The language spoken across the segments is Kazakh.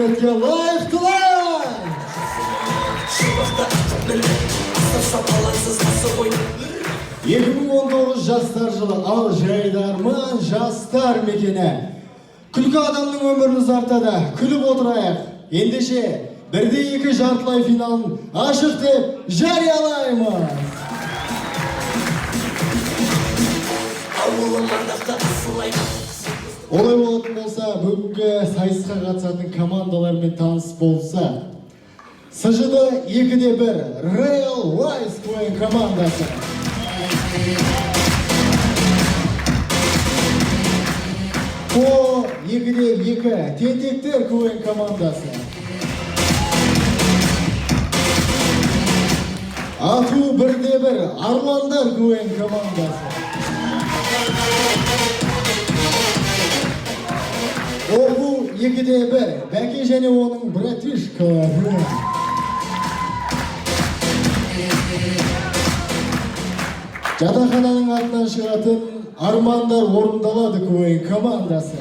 құрметке лайықтылар. 2019 жастар жылы, ал Жайдарман жастар мекені. Күлкі адамның өмірін ұзартады, күліп отырайық. Ендеше, 1-2 жартылай финалын ашық деп жариялаймыз. Олай болатын болса, бүгінгі сайысқа қатысатын командалармен таныс болса, СЖД 2-1 Real Wise Queen командасы. По 2-2 Тентектер Queen командасы. Ату 1-1 Арландар Queen командасы. Оғу 2-1 Бәке және оның братишкалары. Жатақхананың атынан шығатын армандар орындалады Queen командасы.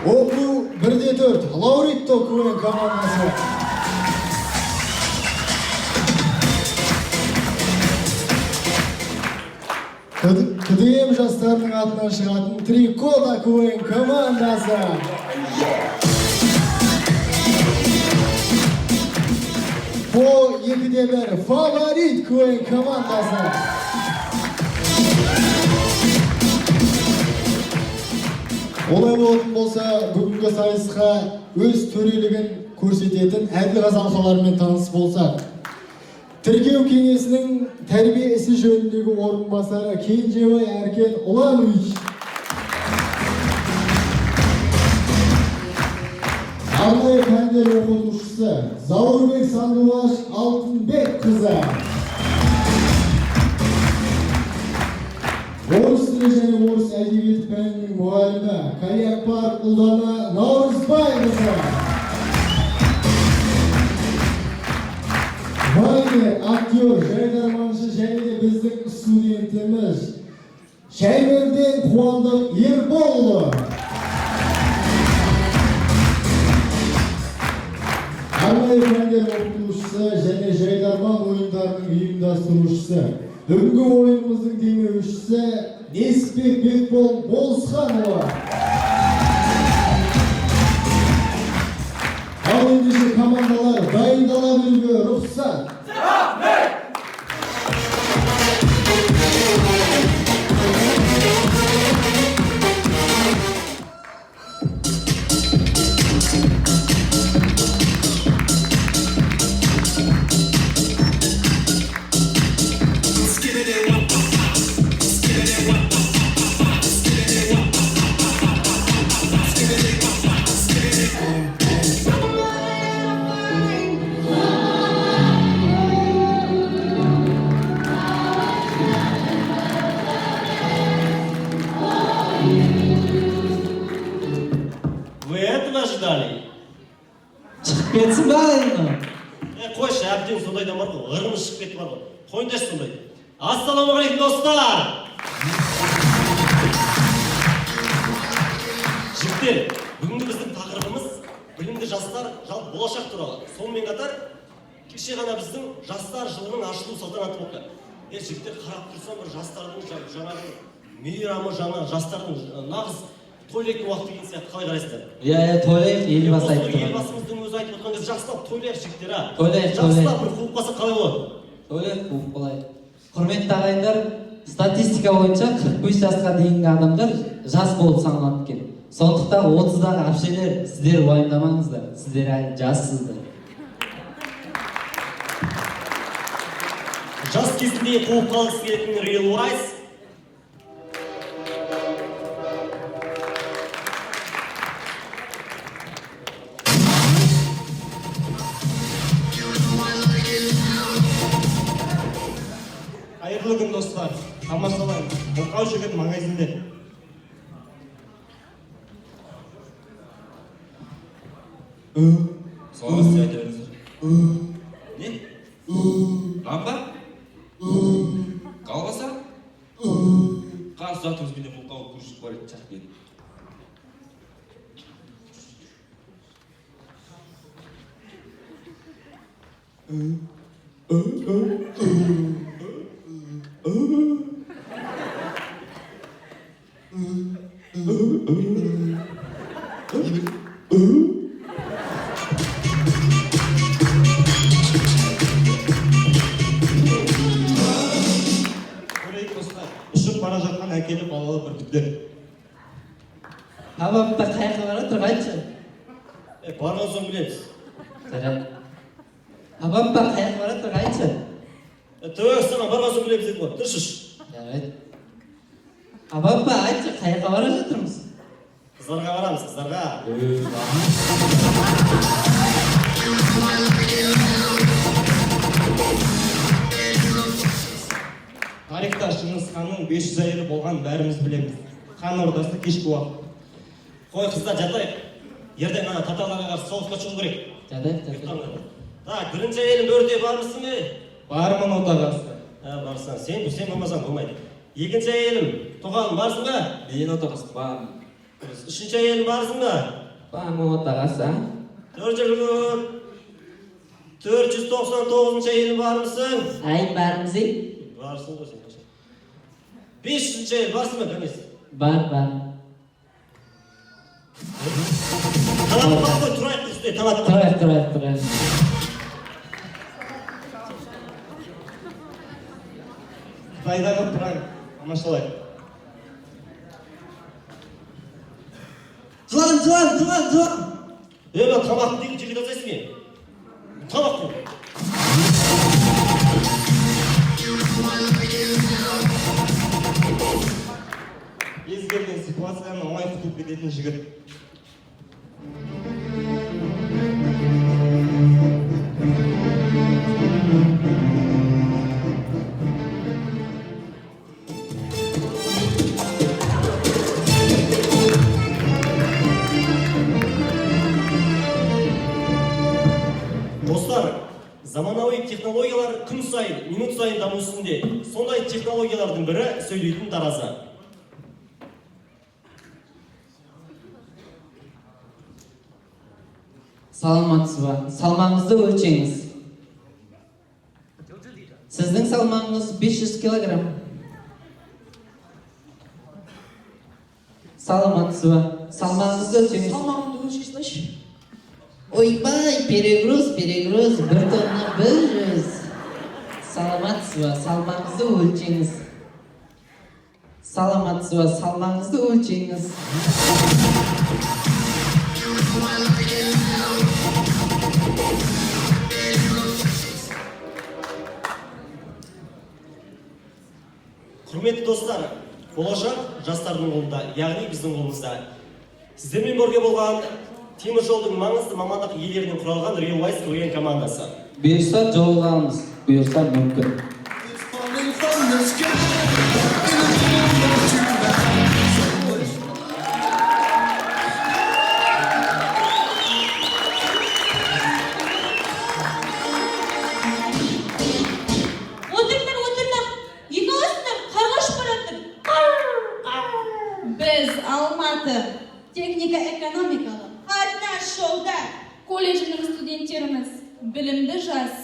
Оғу 1-4 Лауритто Queen командасы. КДМ жастарының атынан шығатын Трикота Queen командасы. По 2-1 Фаворит Queen командасы. Олай болатын болса, бүгінгі сайысқа өз төрелігін көрсететін әділ қазалқалармен таныс болсақ. Тіркеу кеңесінің тәрбие ісі жөніндегі орынбасары Кенжебай Әркен Ұланович. Арнайы пәндер оқытушысы Заурбек Сандуаш Алтынбек қызы. Орыс тілі және орыс әдебиеті пәнінің мұғалімі Каякпар Ұлдана Наурызбай қызы. Майнер, актер, жайдарманшы және де біздің студентіміз Шәймерден Қуандық Ерболұлы. Арнайы пәндер оқытушысы және жайдарман ойындарының ұйымдастырушысы, бүгінгі ойынымыздың демеушісі Несіпбек Бекбол Болысханұлы. Ал ендеше командалар дайындала беруге рұқсат. Шығып кетсін ба енді? Қойшы, әбден сондайдан бар ғой, ұрымыз шығып кетті бар ғой. Қойындаш сондай. Ассаламағалейкум достар! Жігіттер, бүгінгі біздің тақырыбымыз білімді жастар, жалпы болашақ туралы. Сонымен қатар, кеше ғана біздің жастар жылының ашылу салтанаты болды. Жігіттер, қарап тұрсам, бір жастардың жаңағы мейрамы, жаңағы жастардың нағыз тойлайтын уақыт деген сияқты қалай қарайсыздар? Тойлайық, елбасы айтып тұрған. Елбасымыздың өзі айтып отқан кезде жақсылап тойлайық жігіттер, а? Тойлайық. Жақсылап бір қуып қалса қалай болады? Тойлайық, қуып қалайық. Құрметті ағайындар, статистика бойынша 45 жасқа дейінгі адамдар жас болып саналады екен. Сондықтан 30-дағы әпшелер, сіздер уайымдамаңыздар, сіздер әлі жассыздар. Жас кезінде қуып қалғысы келетін Real Wise. Қайырлы күн достар, тамашалайын. Мылқау жігіт магазинде. Соңыз айта беріңіздер. Не? Ламба? Қалбаса? Қан сұратыңыз менен мылқау күрішіп бар еді. Көрейік достар, ұшып бара жатқан әкелі балалы бүркіттер. Абапта қайқы бара тұрғаншы. Барған соң білеміз. Жарайды. Абапта қайқы бара тұрғаншы. Тәуек саған барған соң білеміз дедім ғой. Тұршыш. Жарайды. Абапта айтшы, қайқы бара жатырмыз. Қыздарға барамыз, қыздарға. Тарихта Шыңғыс ханның 500 әйелі болған бәріміз білеміз. Хан ордасы кешкі уақыт. Қой қыздар жатайық. Ертең ана татарларға қарсы соғысқа шығу керек. Жарайды. Так, бірінші әйелім бөрте бармысың бе? Бармын отағасы. Барсаң, сен болмасаң болмайды. Екінші әйелім, Тоқалым барсың ба? Мен отағасы бармын. Үшінші әйелім барсың ба? Бармын отағасы. 499 әйелім бармысың? Ай, бармыз ей? Барсың ғой сен. 500 әйел барсың ба? Кәмес. Бар. Талап бар ғой, тұрайық үсте, талап бар. Тұрайық. Қытайдағы тұран, тамашалайық. Жылан! Мен тамақ дейін жігіт азайсың мен. Тамақ дейін. Кез келген ситуацияны оңай құтылып кететін жігіт. Достар, заманауи технологиялар күн сайын, минут сайын даму үстінде. Сондай технологиялардың бірі сөйлейтін таразы. Саламатсыз ба? Салмағыңызды өлшеңіз. Сіздің салмағыңыз 500 килограмм. Саламатсыз ба? Салмағыңызды өлшеңіз. Салмағымды өлшесінші. Ойбай, перегруз, 1 тонна 100. Саламатсыз ба? Салмағыңызды өлшеңіз. Саламатсыз ба? Салмағыңызды өлшеңіз. Құрметті достар, болашақ жастардың қолында, яғни біздің қолымызда. Сіздермен бірге болған темір жолдың маңызды мамандық иелерінен құралған Real Korean командасы. Бұйырса жолығамыз, бұйырса мүмкін. Отырыңдар. Екі аласыңдар, қарға ұшып бараттыр. Біз Алматы техника экономикалық қатынас жолда колледжінің студенттеріміз білімді жас,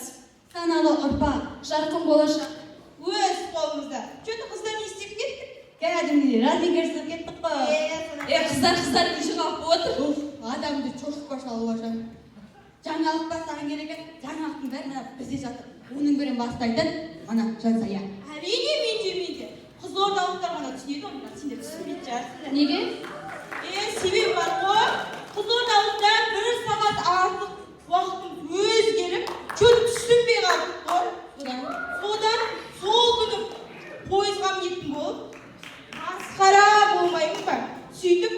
саналы ұрпақ, жарқын болашақ өз қолымызда. Что-то қыздар не істеп кеттік? Кәдімгідей размигерсіп кеттік қой. Қыздар жиналып отыр. Адамды чошыққа шалып жатыр. Жаңалық бастаған керек екен, жаңалықтың бәрі мына бізде жатыр. Оның бірін бастайтын мына Жансая. Әрине менде. Қызылордалықтар ғана түсінеді, онда сендер түсінбейтін шығарсыңдар. Неге? Себебі бар ғой. Қызылордалықтар 1 сағат артық уақытын өзгеріп, чөт түсінбей қалды ғой. Содан сол күні пойызға мінетін болып, масқара болмаймын ба? Сөйтіп,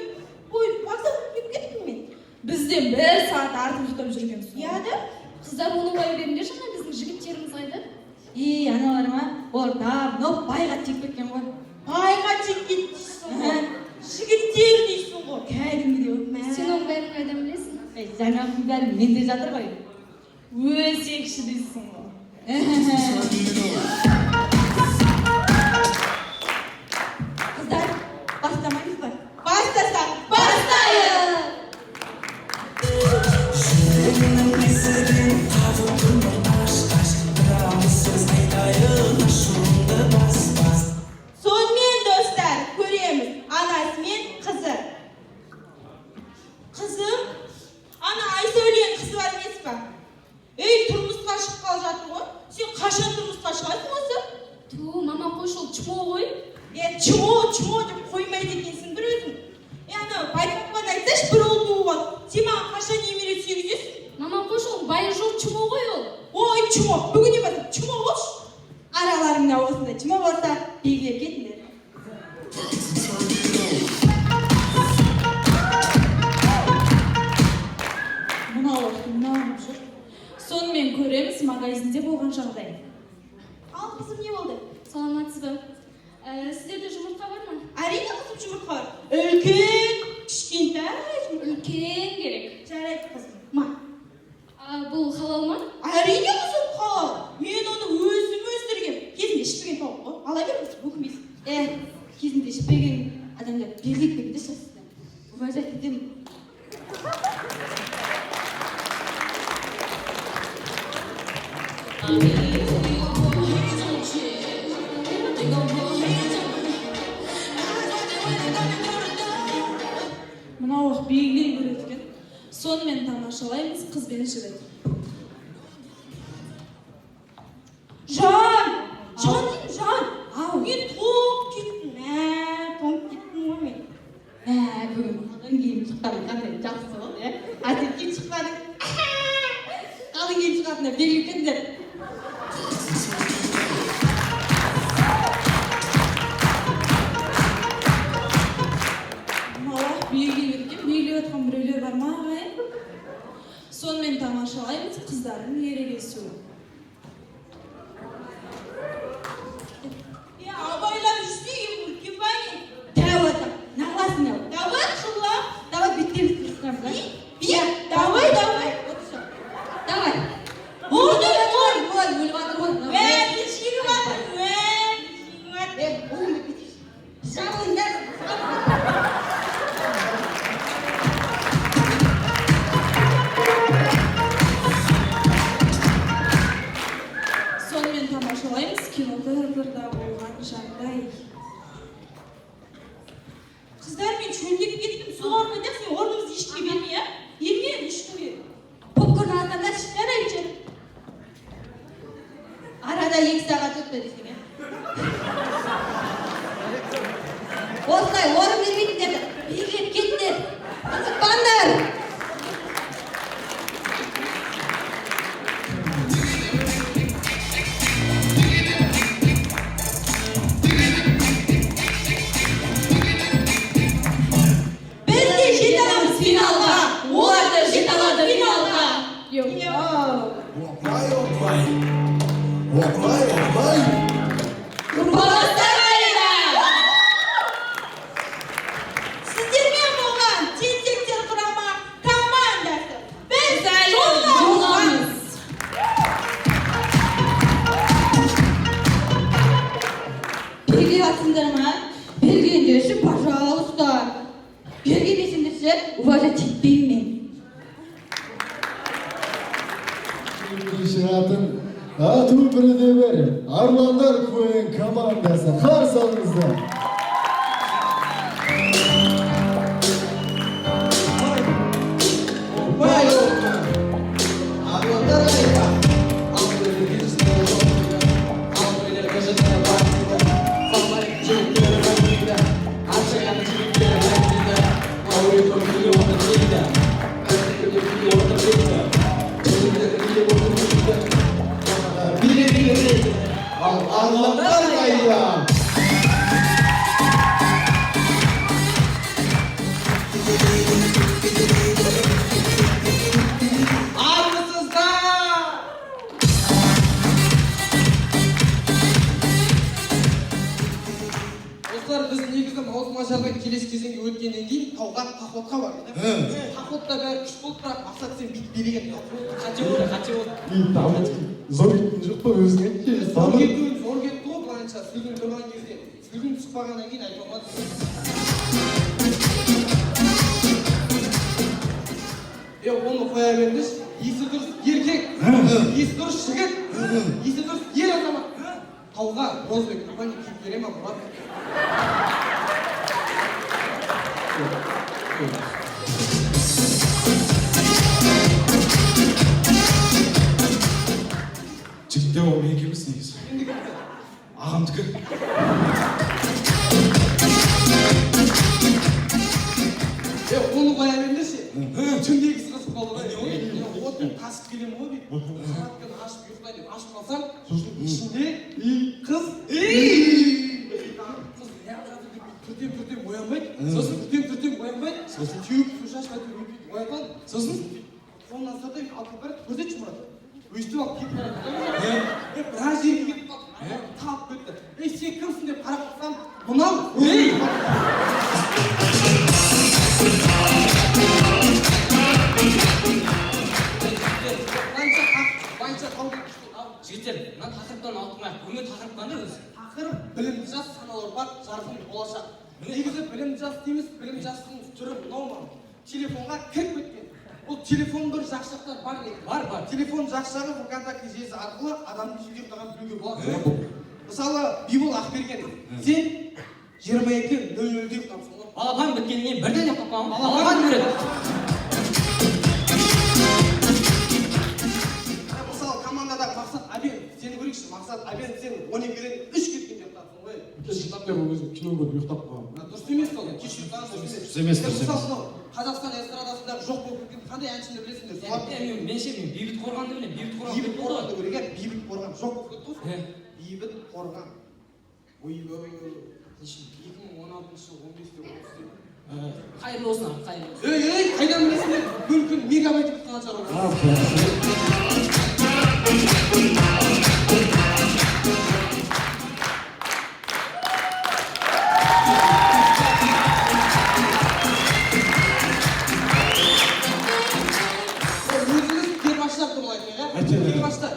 вокзалға кеп кеттім мен. Бізден 1 сағат артық ұйықтап жүрген соң. Яды? Қыздар оның бай беріңдер жаңа біздің жігіттеріміз қайда? Аналар ма? Олар давно байға тек кеткен ғой. Байға тек кеттейсің ғой. Жігіттер дейсің ғой. Кәдімгідей. Сен оның бәрін қайдан білесің? Жаңағының бәрі менде жатыр ғой. Өсекші дейсің ғой. Қыздар, бастамаймыз ба? Бастасақ, бастайық! Жүрегімнің есігін қағып тұрмай аш чумо, бүгін емес, чумо болшы. Араларыңда осындай чумо болса, белгілеп кетіңдер. Мынау жүр. Сонымен көреміз магазинде болған жағдай. Ал қызым, не болды? Саламатсыз ба? Сіздерде жұмыртқа бар ма? Әрине қызым, жұмыртқа бар. Үлкен, кішкентай, Үлкен керек. жарайды қызым. Ма? Бұл халал ма? Әрине қызым, халал. Мен оны өзім өсіргем. Кезінде ішпеген тауық қой. Ала бер қызым, өкінбейсің. Кезінде ішпеген адамдар белгілеппегенде шасызды. Уважать етемін. Мынау ақ белгілей береді екен. Сонымен тамашалаймыз қыз бен жігіт. Жан! Жан деймін, жан! Мен тоңып кеттім. Тоңып кеттім ғой мен. Бүгін қалың киім шыққаның қандай жақсы болды, сен киім шықпадың. Қалың киім шыққанына белгілі екендер. Белгілеп жатқан біреулер бар ма ағайын? Сонымен тамашалаймыз қыздардың ерегесуі. Абайлап жүрсейін, Кипани. Давай, нағыласың ау. Давай, шулап. Давай, беттеміз тұрсынам, да? Давай. Вот все. Давай. Ой. Шегіп атыр. Жабылыңдар. Сонымен тамашалаймыз кинотеатрда болған жағдай. Қыздар, мен шөлдеп кеттім, суғар қойдақ, сен орнымызды ешкіге бермей, Ерме, ешкіге. Попкорн алғанда шыққан әйтші. Арада 2 сағат өтті десең, осылай орын бермейтіндерді белгілеп кеттіңдер. Қызықпаңдар. Сіздермен болған тентектер құрама командасы. Біз жолдамыз. Белгілеп атсыңдар ма? Бергендерші, пожалуйста. Бергенмесіңдерші, уважать етпеймін мен. Шығатын ату бірде бір Арландар көйін командасы қарсы алыңыздар. Арландар қайда? Достар, біз негізі маусымашардан келесі кезеңге өткеннен кейін тауға походқа бардық. Походта бәрі күш болды, бірақ мақсат сен бит береген. Қанша болды? Зор кеттің жоқ па өзіңе? Зор кетті ғой, былайынша сүлгін тұрған кезде. Сүлгін шықпағаннан кейін айта алмадым. Оны қоя бердіш. Есі дұрыс еркек, есі дұрыс жігіт, есі дұрыс ер азамат. Тауға Розбек Курбани киіп бере ма, Мұрат? Жігіттер ол менікі емес негізі. Ағамдікі. Оны қоя бердіші. Түндегі сырысып қалды ғой. Отын қасып келем ғой дейді. Сағаттан ашып осылай деп ашып қалсам, сосын ішінде қыз неғып жатыр деп түртем оянбайды, сосын түртем оянбайды, сосын теуіп су шашып әйтеуір өйтіп оятады, сосын қолынан ұстады алып келіп барады, көрсетші Мұрат. Өйстіп алып кетіп барады. Біраз жерге кетіп қалды, тап кетті. Сен кімсің деп қарап қалсам, мынау жігіттер, мына тақырыптан ауытқымайық. Бүгінгі тақырып қандай өзі? тақырып білімді жас, саналы ұрпақ, жарқын болашақ. Негізі білімді жас дейміз, білімді жастың түрі мынау ма? Телефонға кіріп кеткен. Бұл телефон бір жақшақтар бар не? Бар. Телефон жақшағы ВКонтакте желісі арқылы адамның сөйлеп тұрғанын білуге болады. Мысалы, Бибол Ақберген, сен 22:00-де ұйықтапсың ғой. Балапан біткеннен кейін бірден ұйықтап қаламын. Балапан көреді. Мысалы, командадағы Мақсат Абен, сені көрейікші, Мақсат Абен, сен 12-ден 3 кеткен деп ұйықтапсың ғой. Шықтап деп ол кезде кино көріп ұйықтап қалған. Дұрыс емес ол, кеш ұйықтаған дұрыс емес. Мысалы, Қазақстан эстрадасындағы жоқ болып кеткен қандай әншіні білесіңдер? Менше мен Бейбіт Қорғанды білемін. Бейбіт Қорғанды көреген, Бейбіт Қорған жоқ болып кетті ғой. Бейбіт Қорған. Ойбай, 2016 15-те Қайырлы болсын, қайырлы болсын. Қайдан білесіңдер? Мүмкін мегабайт құтқан шығар.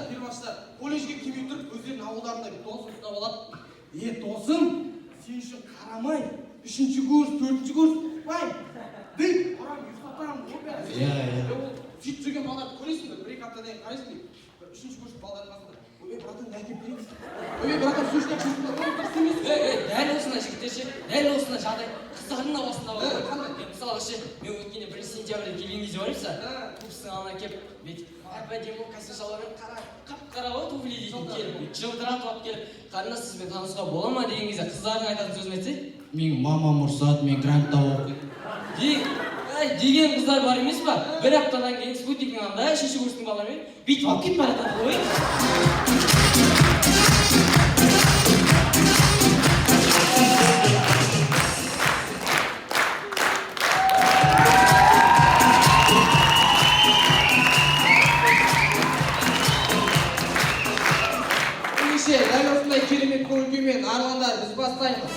Перваштар, колледжге келмей тұрып, өздерінің ауылдарында бір дос ұстап алады. Досым, сен үшін қарамай, 3-ші курс, 4-ші курс, ұқпай. Дей, барам, ұйықтатам, ол бәрі. Сөйтіп жүрген балаларды көресің бе, 1-2 аптадан кейін қарайсың дейді. 3-ші курс балалардың қасында. Ой, братан, не әкеп береміз? Ой, братан, сөзіне кірсін бе? Ой, дұрыс емес. Дәл осындай жігіттер ше, дәл осындай жағдай қыздардың да басында бар. Мысалға ше, мен өткенде 1 сентябрьде келген кезде бар ма? Курстың алдына келіп, әп-әдемі костюмшалармен қап-қара ғой туфли дейтін келіп, жылтыратып алып келіп, қарындас сізбен танысуға бола ма деген кезде қыздардың айтатын сөзін айтса, менің мамам ұрсады, мен грантта оқимын деген қыздар бар емес па? 1 аптадан кейін спутниктің алдында 3-ші курстың балаларымен бүйтіп алып кетіп бара жатады ғой. Дәл осындай керемет көңіл-күймен армандар біз бастаймыз.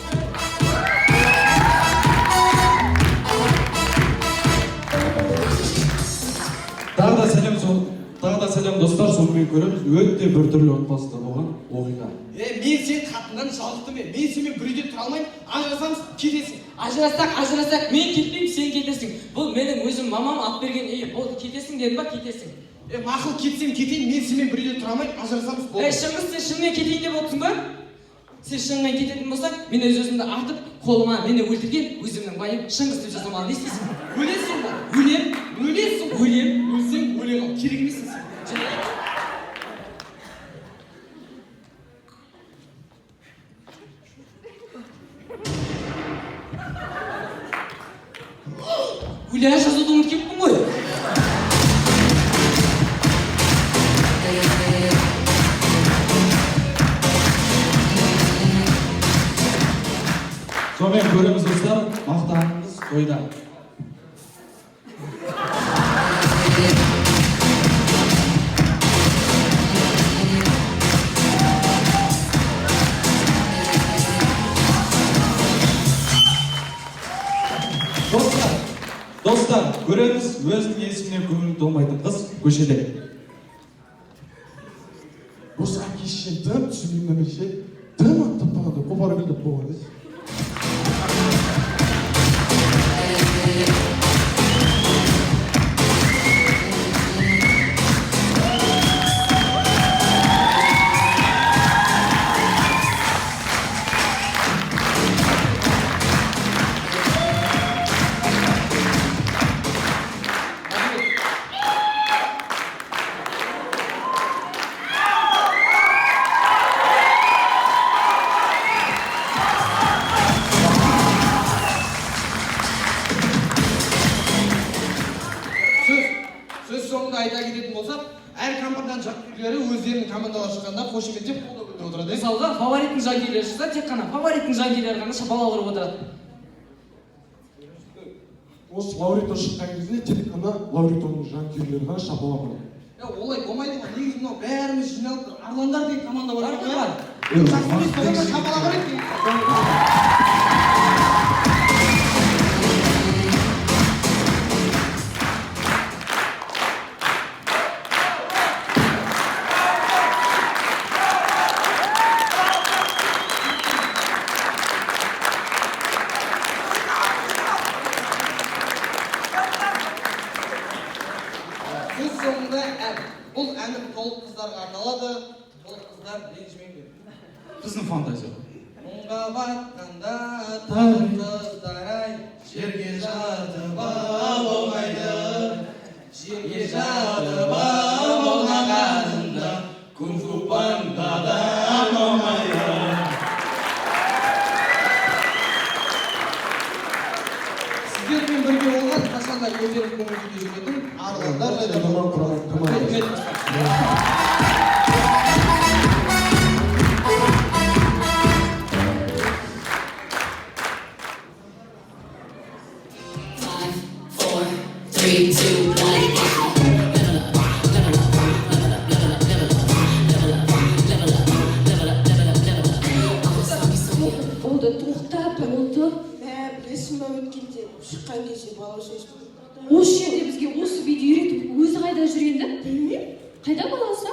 Тағы да сәлем достар, сонымен көреміз. Өте біртүрлі отбасында болған оқиға. Мен сен қатыннан жалықтым мен сенімен бір үйде тұра алмаймын, ажырасамыз кетесің. Ажырасақ, мен кетпеймін, сен кетесің. Бұл менің өзім мамам алып берген, бұл кетесің деді ба, кетесің. Мақұл кетсем кетейін, мен сенімен бір үйде тұра алмаймын, ажырасамыз болды. Шыңғыс, сен шынымен кетейін деп отырсың ба? Сен шынымен кететін болсаң, мен өз-өзімді артып, қолыма мені өлтірген өзімнің байым Шыңғыс деп жазамын, не істейсің? Өлесің ба? Өлем. Өлсең өлең ал, керек емессің сен. Өлең жазуды ұмытып кеттім ғой. Сонымен көреміз достар, мақтанымыз тойда. Достар, көреміз өзінің есіміне көңіл толмайтын қыз көшеде. Осы әкешен дым түсінген ше, дым аттап қалады, қопарып келдіп болған. шыққанда қошеметтеп қолдау білдіріп отырады. мысалға фавориттің жанкүйерлері шықса тек қана фавориттің жанкүйерлері ғана шапалақ ұрып отырады. Осы Лаурито шыққан кезде тек қана Лауритоның жанкүйерлері ғана шапалақ ұрады. Олай болмайды ғой. Негізі мынау бәріміз жиналып Арландар деген команда бар. Бар. Шапалақ ұрады. Сөз соңында ән. Бұл әнім толық қыздарға арналады. Толық қыздар ренжімеңдер. Біздің фантазия. Мұңға батқанда тағы қыздар-ай, жерге жатып ал оңайды. Жерге жатып ал оңағанында, кунг-фу пандадан оңайды. Сіздермен бірге болған қашанда өздеріңіз көңіл күйде жүретін Арландар және Думан құраған команда. Болды, тоқтап, болды. Білесің ба өткенде шыққан кезде бала шешті. Осы жерде бізге осы биді үйретіп, өзі қайда жүргенді? Білмеймін. Қайда баласы?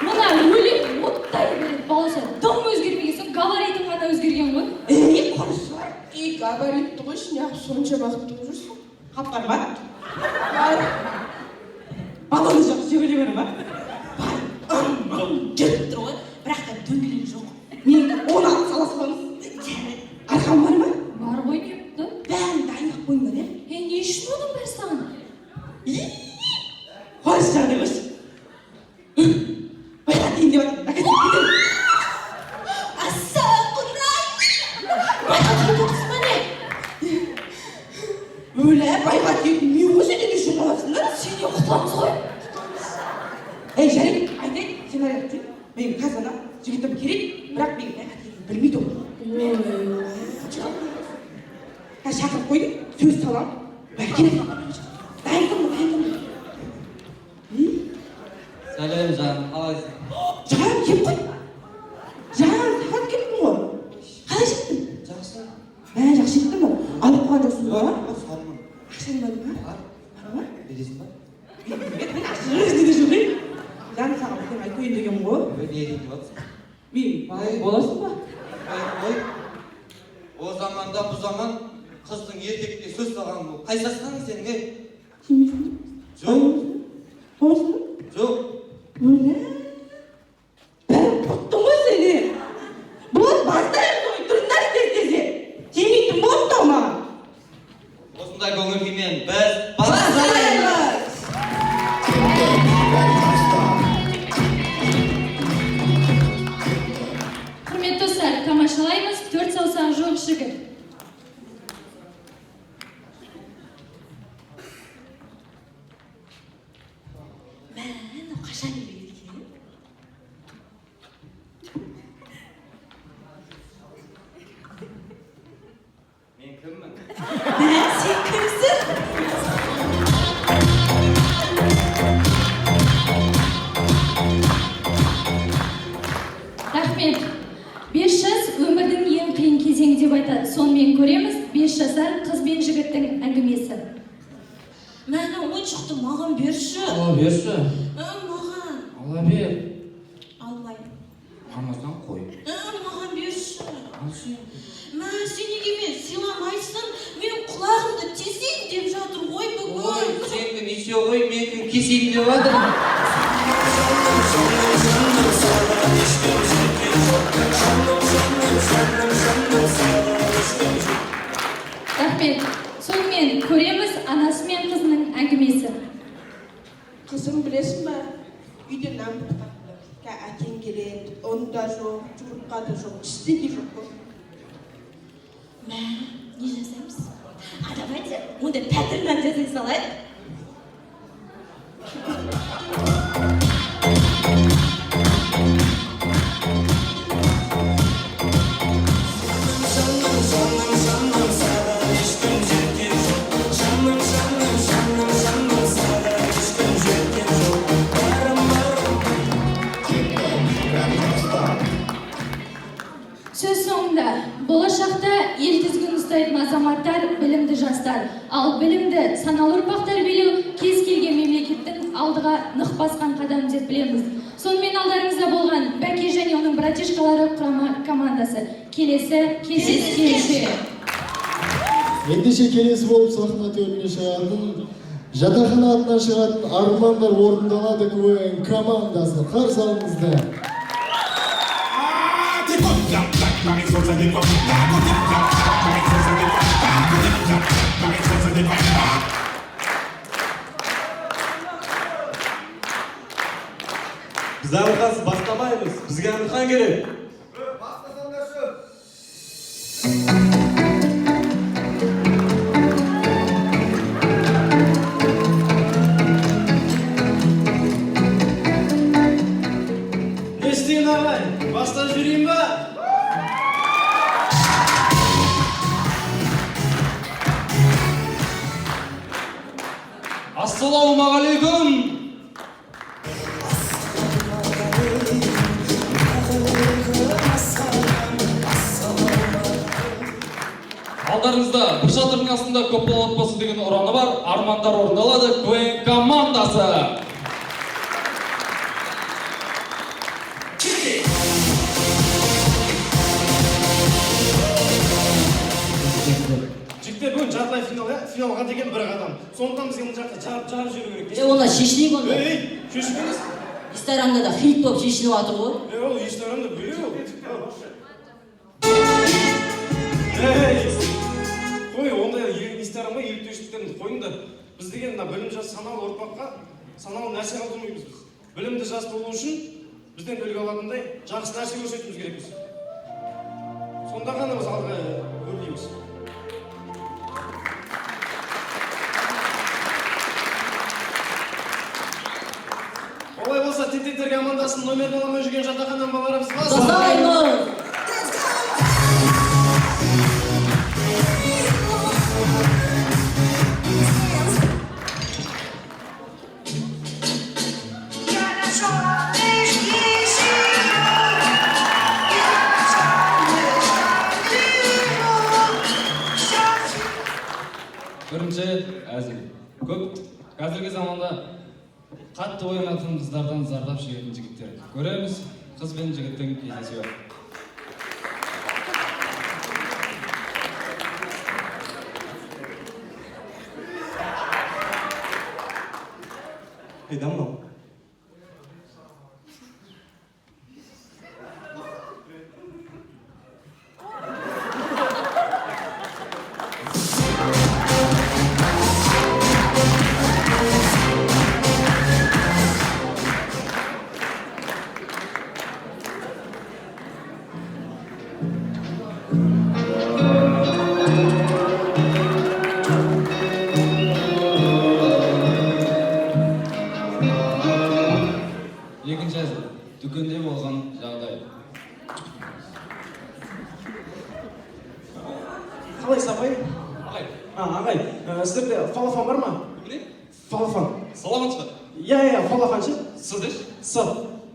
Мына өлең оттай береді баласы. Дым өзгермеген соң габаритің ғана өзгерген ғой. Құрысар. Габаритті қойшы, неғып сонша бақытты жүрсің? Қап-қар ма? Бар. Баланы жақсы сөйлей бер ма? Жүріп тұр ғой, бірақ та дөңгелек жоқ. Мен 16 саласпамыз. Арқам бар ма? Бар ғой не болды? Бәрін дайындап қойыңдар, е? Не үшін оның бәрі саған? Қойшы жағын емес. Байға дейін деп атыр. Ассалаумағалейкум. Байға дейін қысма не? Өлі байға дейін не осы деп үшін қаласыңдар? Сен не құтыламыз ғой? Ей, жарик, айтайын, сен арайып жүр. Мен қазір ана жігітім керек, бірақ мен байға дейін білмейді ол. Шақырып қойдым, сөз салам. Байға керек. Дайындым. Сәлем жаным, қалайсың? Жаным, кеп қой. Жаным, саған кеттің ғой. Қалай жеттің? Жақсы. Жақсы жеттің ғой. Алып қойған жоқсың ғой? Сармын. Ақшаң бар ма? Бар. Бар ма? Бересің ба? Мен ақша өзінде жоқ, е? Жаным, саған бірдеңе айтайын дегенмін ғой. Не дейін деп жатсың? Мен боласың ба? Ой, о заманда бұл заман қыздың еркекке сөз салған бұл. Қайсасың сен, ей? Жоқ. Боласың ба? Жоқ. Өлі? Бәрі бұттың ғой сені. Бұл бастайын ғой, тұрыңдар тез-тезе. Тимейтін болыпты маған. Осындай көңіл күймен біз бастаймыз. Құрметті достар, тамашалаймыз 4 саусағы жоқ жігіт. Мән, қашан келеді екен? Мен кіммін? Мән, сен кімсің? Рахмет. 5 жас өмірдің ең қиын кезеңі деп айтады. Сонымен көреміз 5 жасар қыз бен жігіттің әңгімесі. Мәні ойыншықты маған берші. Ала берші. Маған. Ала бер. Алмаймын. Алмасаң қой. Маған берші. Алшы. Мә, сен неге мен сыйламайсың? Мен құлағымды тесейін деп жатыр ғой бүгін. Ой, сенікі неше ғой, менікін кесейін деп жатыр. Рахмет. Сонымен көреміз анасы мен қызының әңгімесі. Қызым білесің ба? үйде нан пытпадылар. Әкең келеді, оны да жоқ, жұмыртқа да жоқ, іште де жоқ қой. Мә, не жасаймыз? А давайте онда пәтір нан жасай салайық. Сөз соңында, болашақта ел тізгінін ұстайтын азаматтар білімді жастар, ал білімді саналы ұрпақтар билеу кез келген мемлекеттің алдыға нық басқан қадам деп білеміз. Сонымен алдарыңызда болған Бәке және оның братишкалары құрама командасы. Келесі кездескенше. Ендеше келесі болып сахна төріне шығатын, жатақхана атынан шығатын армандар орындалады КВН командасы. Қарсы алыңыздар. Біз әмірхансыз бастамаймыз, бізге әмірхан керек. Не істейін ағай? Бастан жүрейін ба? Ассалаумағалейкум. Алдарыңызда бір шатырдың астында көп бала отбасы деген ұраны бар, армандар орындалады КВН командасы. Жігіттер бүгін жартылай финалға деген бір қадам. Сондықтан бізге бұл жақта жарып жүру керек. Ona шешінейік онда. Шешіп емес. Инстаграмда да хит болып шешініп жатыр ғой. Ол Инстаграмда бөлек. Қой, ондай Инстаграмға еліктеушіліктерін қойыңдар. Біз деген білім жас саналы ұрпаққа саналы нәрсе қалдырмаймыз біз. Білімді жас болу үшін бізден үлгі алатындай жақсы нәрсе көрсетуіміз керекпіз. Сонда ғана біз алға өрлейміз. Олай болса, тентектер командасының номерін аламай жүрген жатақханадан балаларымыз Бастаймыз! Бірінші әзіл. Көп қазіргі заманда қатты ойнайтын қыздардан зардап шегетін жігіттер. Көреміз, қыз бен жігіттің кездесуі. Қайда мынау? Екінші әзіл. Дүкенде болған жағдай. Қалайсыз апай? Ағай, сіздерде фалафан бар ма? Не? Фалафан. Саламат шығар? Иә, фалафан ше? Сіздеш? С.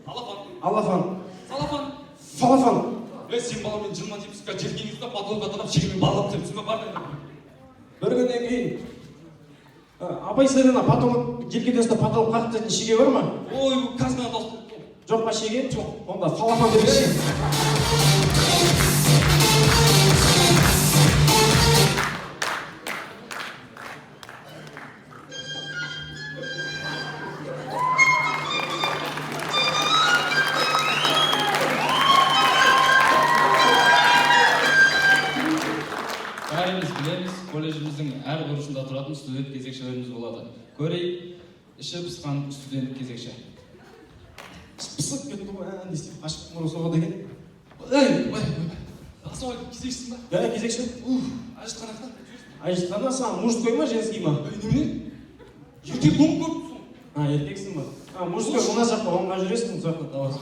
Алафан. Салафан. Фалафан. Сен баламен жылма типсізға жеркеңізді патолға тарап шегімен бағылап деп түсінгі бар деді. Бір күннен кейін апай сіздерден патолог желкедесінде патолог қақтайтын шеге бар ма? Ой, қазір ғана дауыс. Жоқ па шеге? Жоқ. Онда фалафан берейікші. Бәріміз білеміз, колледжіміздің әр бұрышында тұратын студент кезекшілеріміз болады. Көрейік, іші пысқан студент кезекші. ұқсап кетті ғой не істеймін ғашықпын ғой соға деген. Ассалаумағалейкум, кезекшісің ба? Да, кезекші. Ажытқан ақтан? Ажытқанда саған мужской ма женский ма? Немене? Еркек болып көріпсің. Еркексің ба? Мужской мына жақта оңға жүресің, бұл жақта давасың.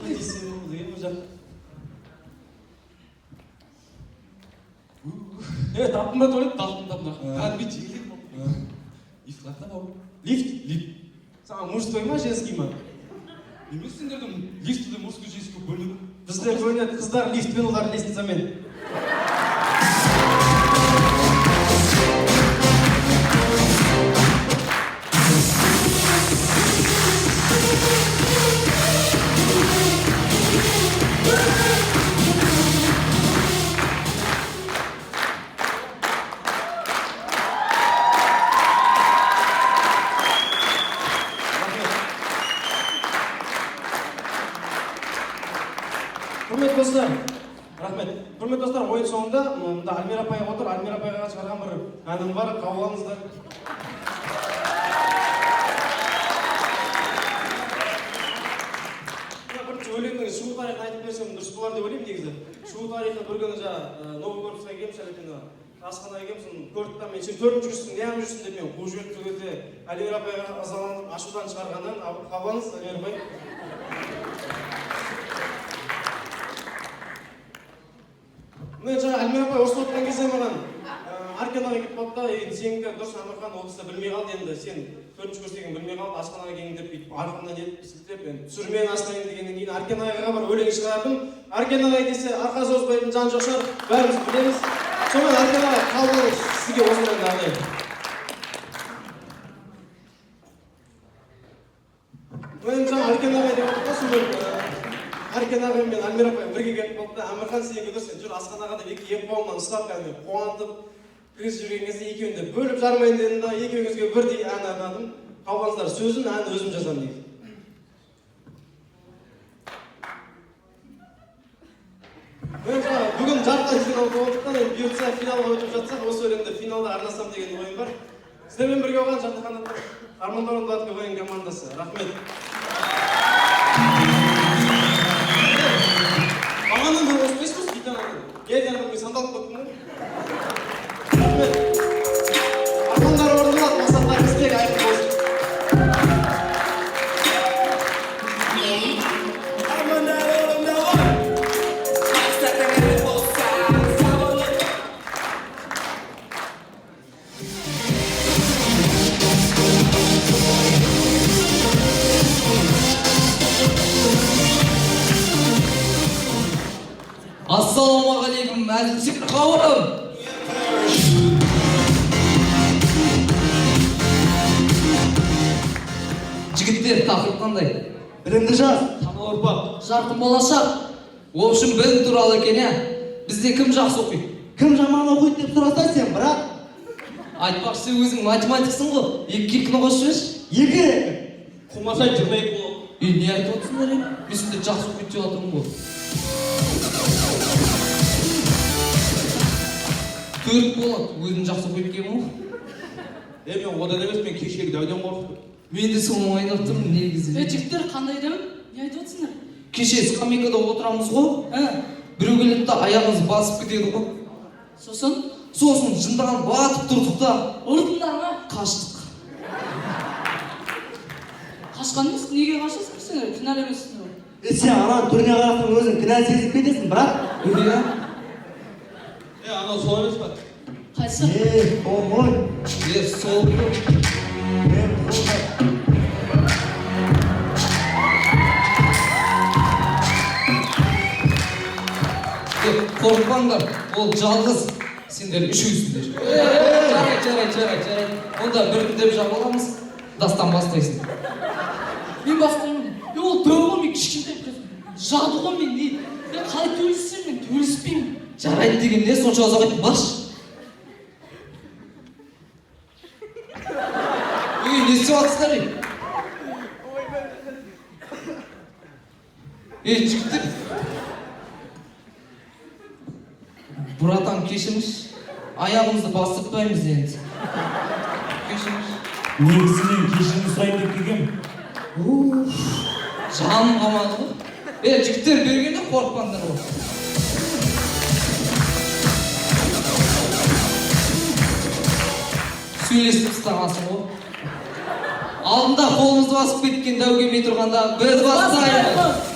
Не десем ол деген бұл жақта. Таптың ба туалет? Таптым. Кәдімгі жеңілдік болды. Лифт ба? Лифт? Саған мужской ма, женский ма? Немене сендердің лифтті де мужской женский бөлінеді? Бізде бөлінеді қыздар лифтпен, олар лестницамен. Құрметті достар, рахмет. Құрметті достар, ойын соңында мында Альмира апай отыр. Альмира апайға шығарған бір әнім бар, қабыл алыңыздар. Бірінші өлеңнің шығу тарихын айтып берсем дұрыс болар деп ойлаймын негізі. Шығу тарихы бір күні жаңа Новогородскқа келгем, шәлекені асханаға келгем, көрдік та мен сен төртінші жүрсің, неғып жүрсің деп мен қуып жіберіп сол кезде Альмира апайға ызаланып ашудан шығарғаннан қабыл алыңыз, Альмира апай. Мен жаңа Альмира апай осы отқан кезде маған Арканаға кетіп қалды да, енді сенікі дұрыс Амырхан ол кісі білмей қалды, енді сен төртінші курс деген білмей қалды, асханаға келдің деп бүйтіп арқамнан етіп сілтеп, түсірмені асқайын дегеннен кейін Арканаға бір өлең шығардым. Арканаға десе арқа созбайтын жан жошар, бәріміз білеміз. Сонымен Арканаға қалдыңыз, сізге осы өлеңді арнаймын. Мен жаңа Арканаға деп отырмын, сонымен Арканаға мен Альмира апай бірге келіп қалды да, Амырхан сенікі дұрыс, жүр асханаға деп екі қолымнан ұстап, қуантып кіргізіп жүрген кезде екеуін де бөліп жармайын дедім да, екеуіңізге бірдей ән арнадым. Қалғансыздар сөзін, әнін өзім жазамын негізі. Мен жаңа бүгін жартылай финал болғандықтан, енді бұйыртса финалға өтіп жатсақ, осы өлеңді финалда арнасам деген ойым бар. Сіздермен бірге болған жатақханада Армандар Орындатов ойын командасы. Рахмет. Мағанын бір қоспайсыз, гитараның. Гитараның мен сандалып көттім ғой. Рахмет. Армандар Орындатов, мақсаттар бізбек айқын болсын. Ассалаумағалейкум, әзілсік қауым. Жігіттер, тақырып қандай? Білімді жас. Саналы ұрпақ. Жарқын болашақ. В общем, білім туралы екен, ә? Бізде кім жақсы оқиды? Кім жаман оқиды деп сұраса сен, бірақ. Айтпақшы, өзің математиксің ғой. Екіні қосып жіберші. Екі. Қумасай 22 болады. Не айтып отырсыңдар, мен сендер жақсы оқиды деп жатырмын ғой. 4 болады, өзің жақсы оқиды екен ғой. Мен одан емес, мен кешегі дәуден қорқып. Мен де соны ойнап тұрмын негізі. Жігіттер қандай демін? Не айтып отырсыңдар? Кеше скамейкада отырамыз ғой. Біреу келеді да аяғымыз басып кетеді ғой. Сосын жындаған батып тұрдық та. Ұрдыңдар ма? Қаштық. Қашқаныңыз? Неге қашасың сендер? Кінәлі емессіңдер ғой. Сен ананың түріне қарасаң өзің кінә сезіп кетесің, бірақ. Иә. Анау сол емес па? Қайсы? Ой. Сол. Қорықпаңдар, ол жалғыз, сендер үшеусіңдер. Жарайды. Онда біртіндеп жабыламыз, дастан бастайсың. Мен бастаймын. Ол дөңі мен кішкентай қыз. Жады ғой мен не? Қалай төліссем мен төліспеймін. Жарайды деген не сонша ұзақ айтып баш. Не істеп жатсыздар ей? Жігіттер. Братан, кешіріңіз. Аяғымызды бастыртпаймыз енді. Кешіріңіз. Негізінен кешірім сұрайын деп келгем. жаным қалмады ғой. Жігіттер бергенде қорықпаңдар ғой. Сөйлесіп ұстағансың ғой. Алдында қолымызды басып кеткен дәуге бей тұрғанда біз бастаймыз.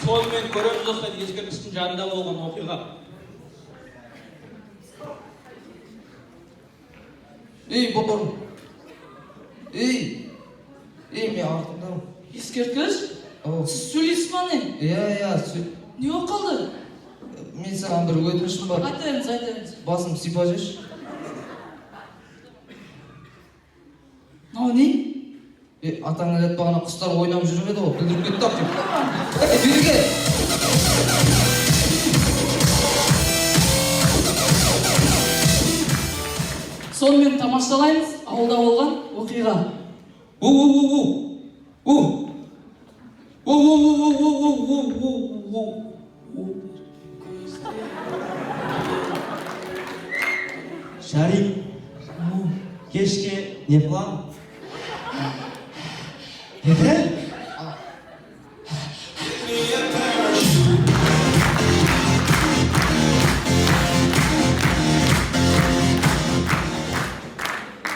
Сонымен көреміз достар, ескерткіштің жанында болған оқиға. Бабам. Мен артындамын. Ескерткіш? Сіз сөйлесіп ма не? Иә, Не болып қалды? мен саған бір өтінішім бар. Айтыңыз. Басым сипа жеш. Мынау не? Атаңа жатпағана құстар ойнап жүріп еді ғой, білдіріп кетті ақ деп. Берге! Сонымен тамашалаймыз ауылда болған оқиға. Шарик, кешке не план?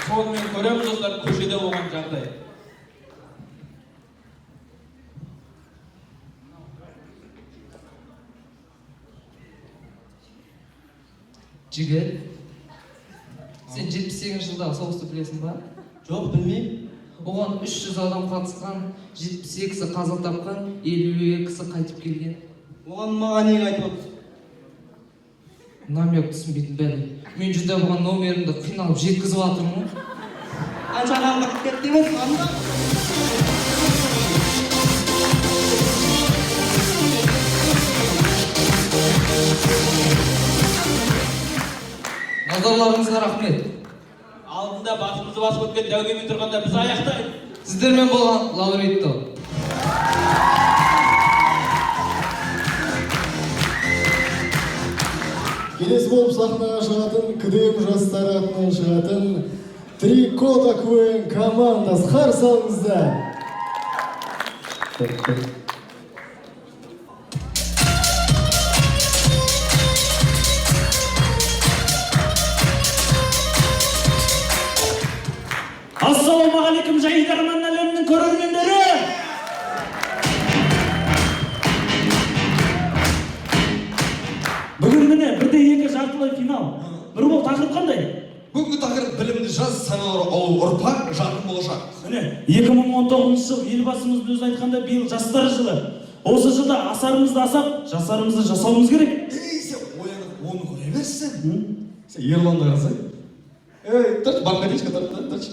Сонымен көреміз достар, көшеде болған жағдай. Жігіт, сен 78 жылдағы соғысты білесің ба? Жоқ, білмеймін. Оған 300 адам қатысқан, 72-сі қаза тапқан, 52-сі қайтып келген. Оған маған неге айтып отырсың? Намек түсінбейтін бәле. Мен жүзде болған номерімді қиналып жеткізіп жатырмын. Қанша адам қатып кетті емес, анда? Назарларыңызға рахмет. Алдында басымызды басып өткен дәугемен тұрғанда біз аяқтаймыз. Сіздермен болған лауреатты. Келесі болып сахнаға шығатын КДМ жастары атынан шығатын Трикота КВН командасы қарсы алыңыздар. Ассалаумағалейкум жайдарман әлемінің көрермендері! Бүгін міне 1-2 жартылай финал. Бір бол тақырып қандай? Бүгінгі тақырып білімді жас, саналы ауыл ұрпақ, жарқын болашақ. Міне 2019 жыл елбасымыз өзі айтқанда биыл жастар жылы. Осы жылда асарымызды асап, жасарымызды жасауымыз керек. Сен оянып оны көре берсің. Сен Ерланды қарасай. Тұршы, барып кетейші, тұршы.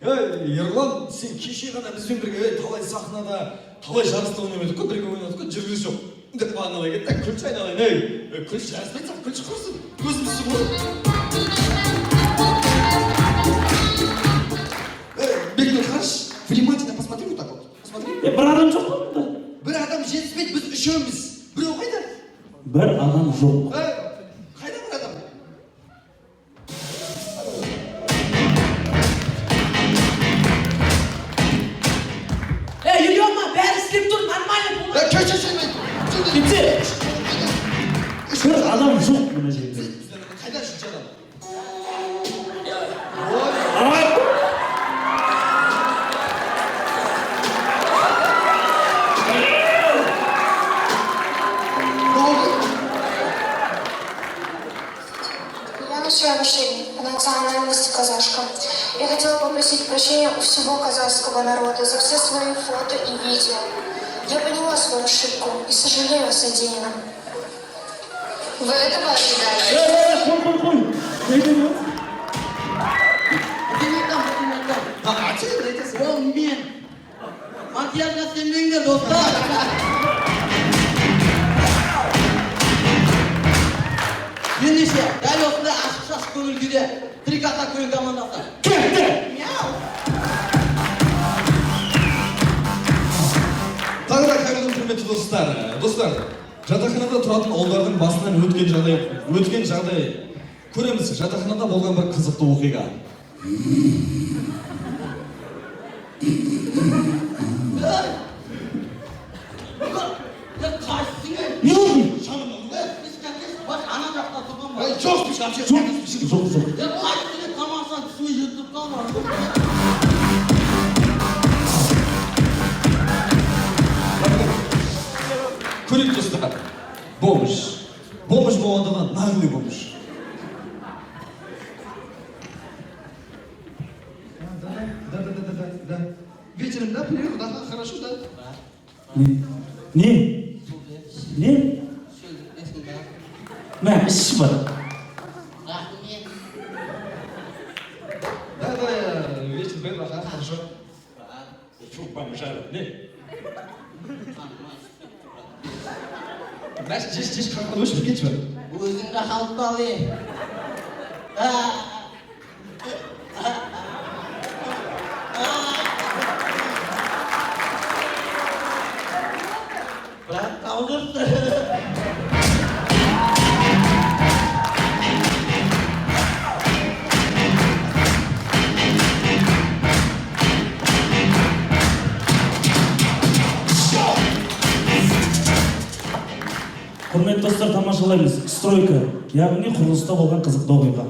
Ерлан, сен кеше ғана бізбен бірге талай сахнада, талай жарыста ойнап едік қой, бірге ойнадық қой, жүргізуші жоқ. Деп маған алай кетті, күлші айналайын, күлші жарыспайтсам, күлші құрсын, көзімізді ғой. Бекнұр, қараш, внимательно посмотри вот так вот. Посмотри. Бір адам жоқ қой мұнда. Бір адам жетіспейді, біз үшеуміз. Біреу қайда? Бір адам жоқ. Қайда бір адам? Идем, бәрі істеп тұр, нормально болды. Кетсе! Бір адам жоқ мына жерде. Қайда үшінші адам? Я ношу обращение по национальности казашка. Я хотела попросить прощения у всего казахского народа за все свои фото и видео. Я поняла свою ошибку и сожалею о содеянном. Вы этого ожидали? Ол мен. Макияж жасамаңдар, достар. Ендеше, дәл осындай ашық шаш көңіл күйде Трикота КВН командасы. Кетті! Тағы да қайырлы құрметті достар. Жатақханада тұратын ауылдардың басынан өткен жағдай көреміз жатақханада болған бір қызықты оқиға. Не oldu? Ана жақта тұрған ба? Жоқ, біз вообще Жоқ. Қайсыны тамаша түсіне жетіп қалма. көрейік достар. Бомж болғандығынан наглый бомж. Да. Вечером, да, приеду, да, хорошо, да. Не? Мә, іш бар. Да, вечер приеду, да, хорошо. Фу, бомжар, не? Значит, здесь как лучше кетіп бар. Өзіңді қалып қалай. Бірақ қалдырды. Құрметті достар, тамашалаймыз. Стройка, яғни құрылыста болған қызықты оқиға.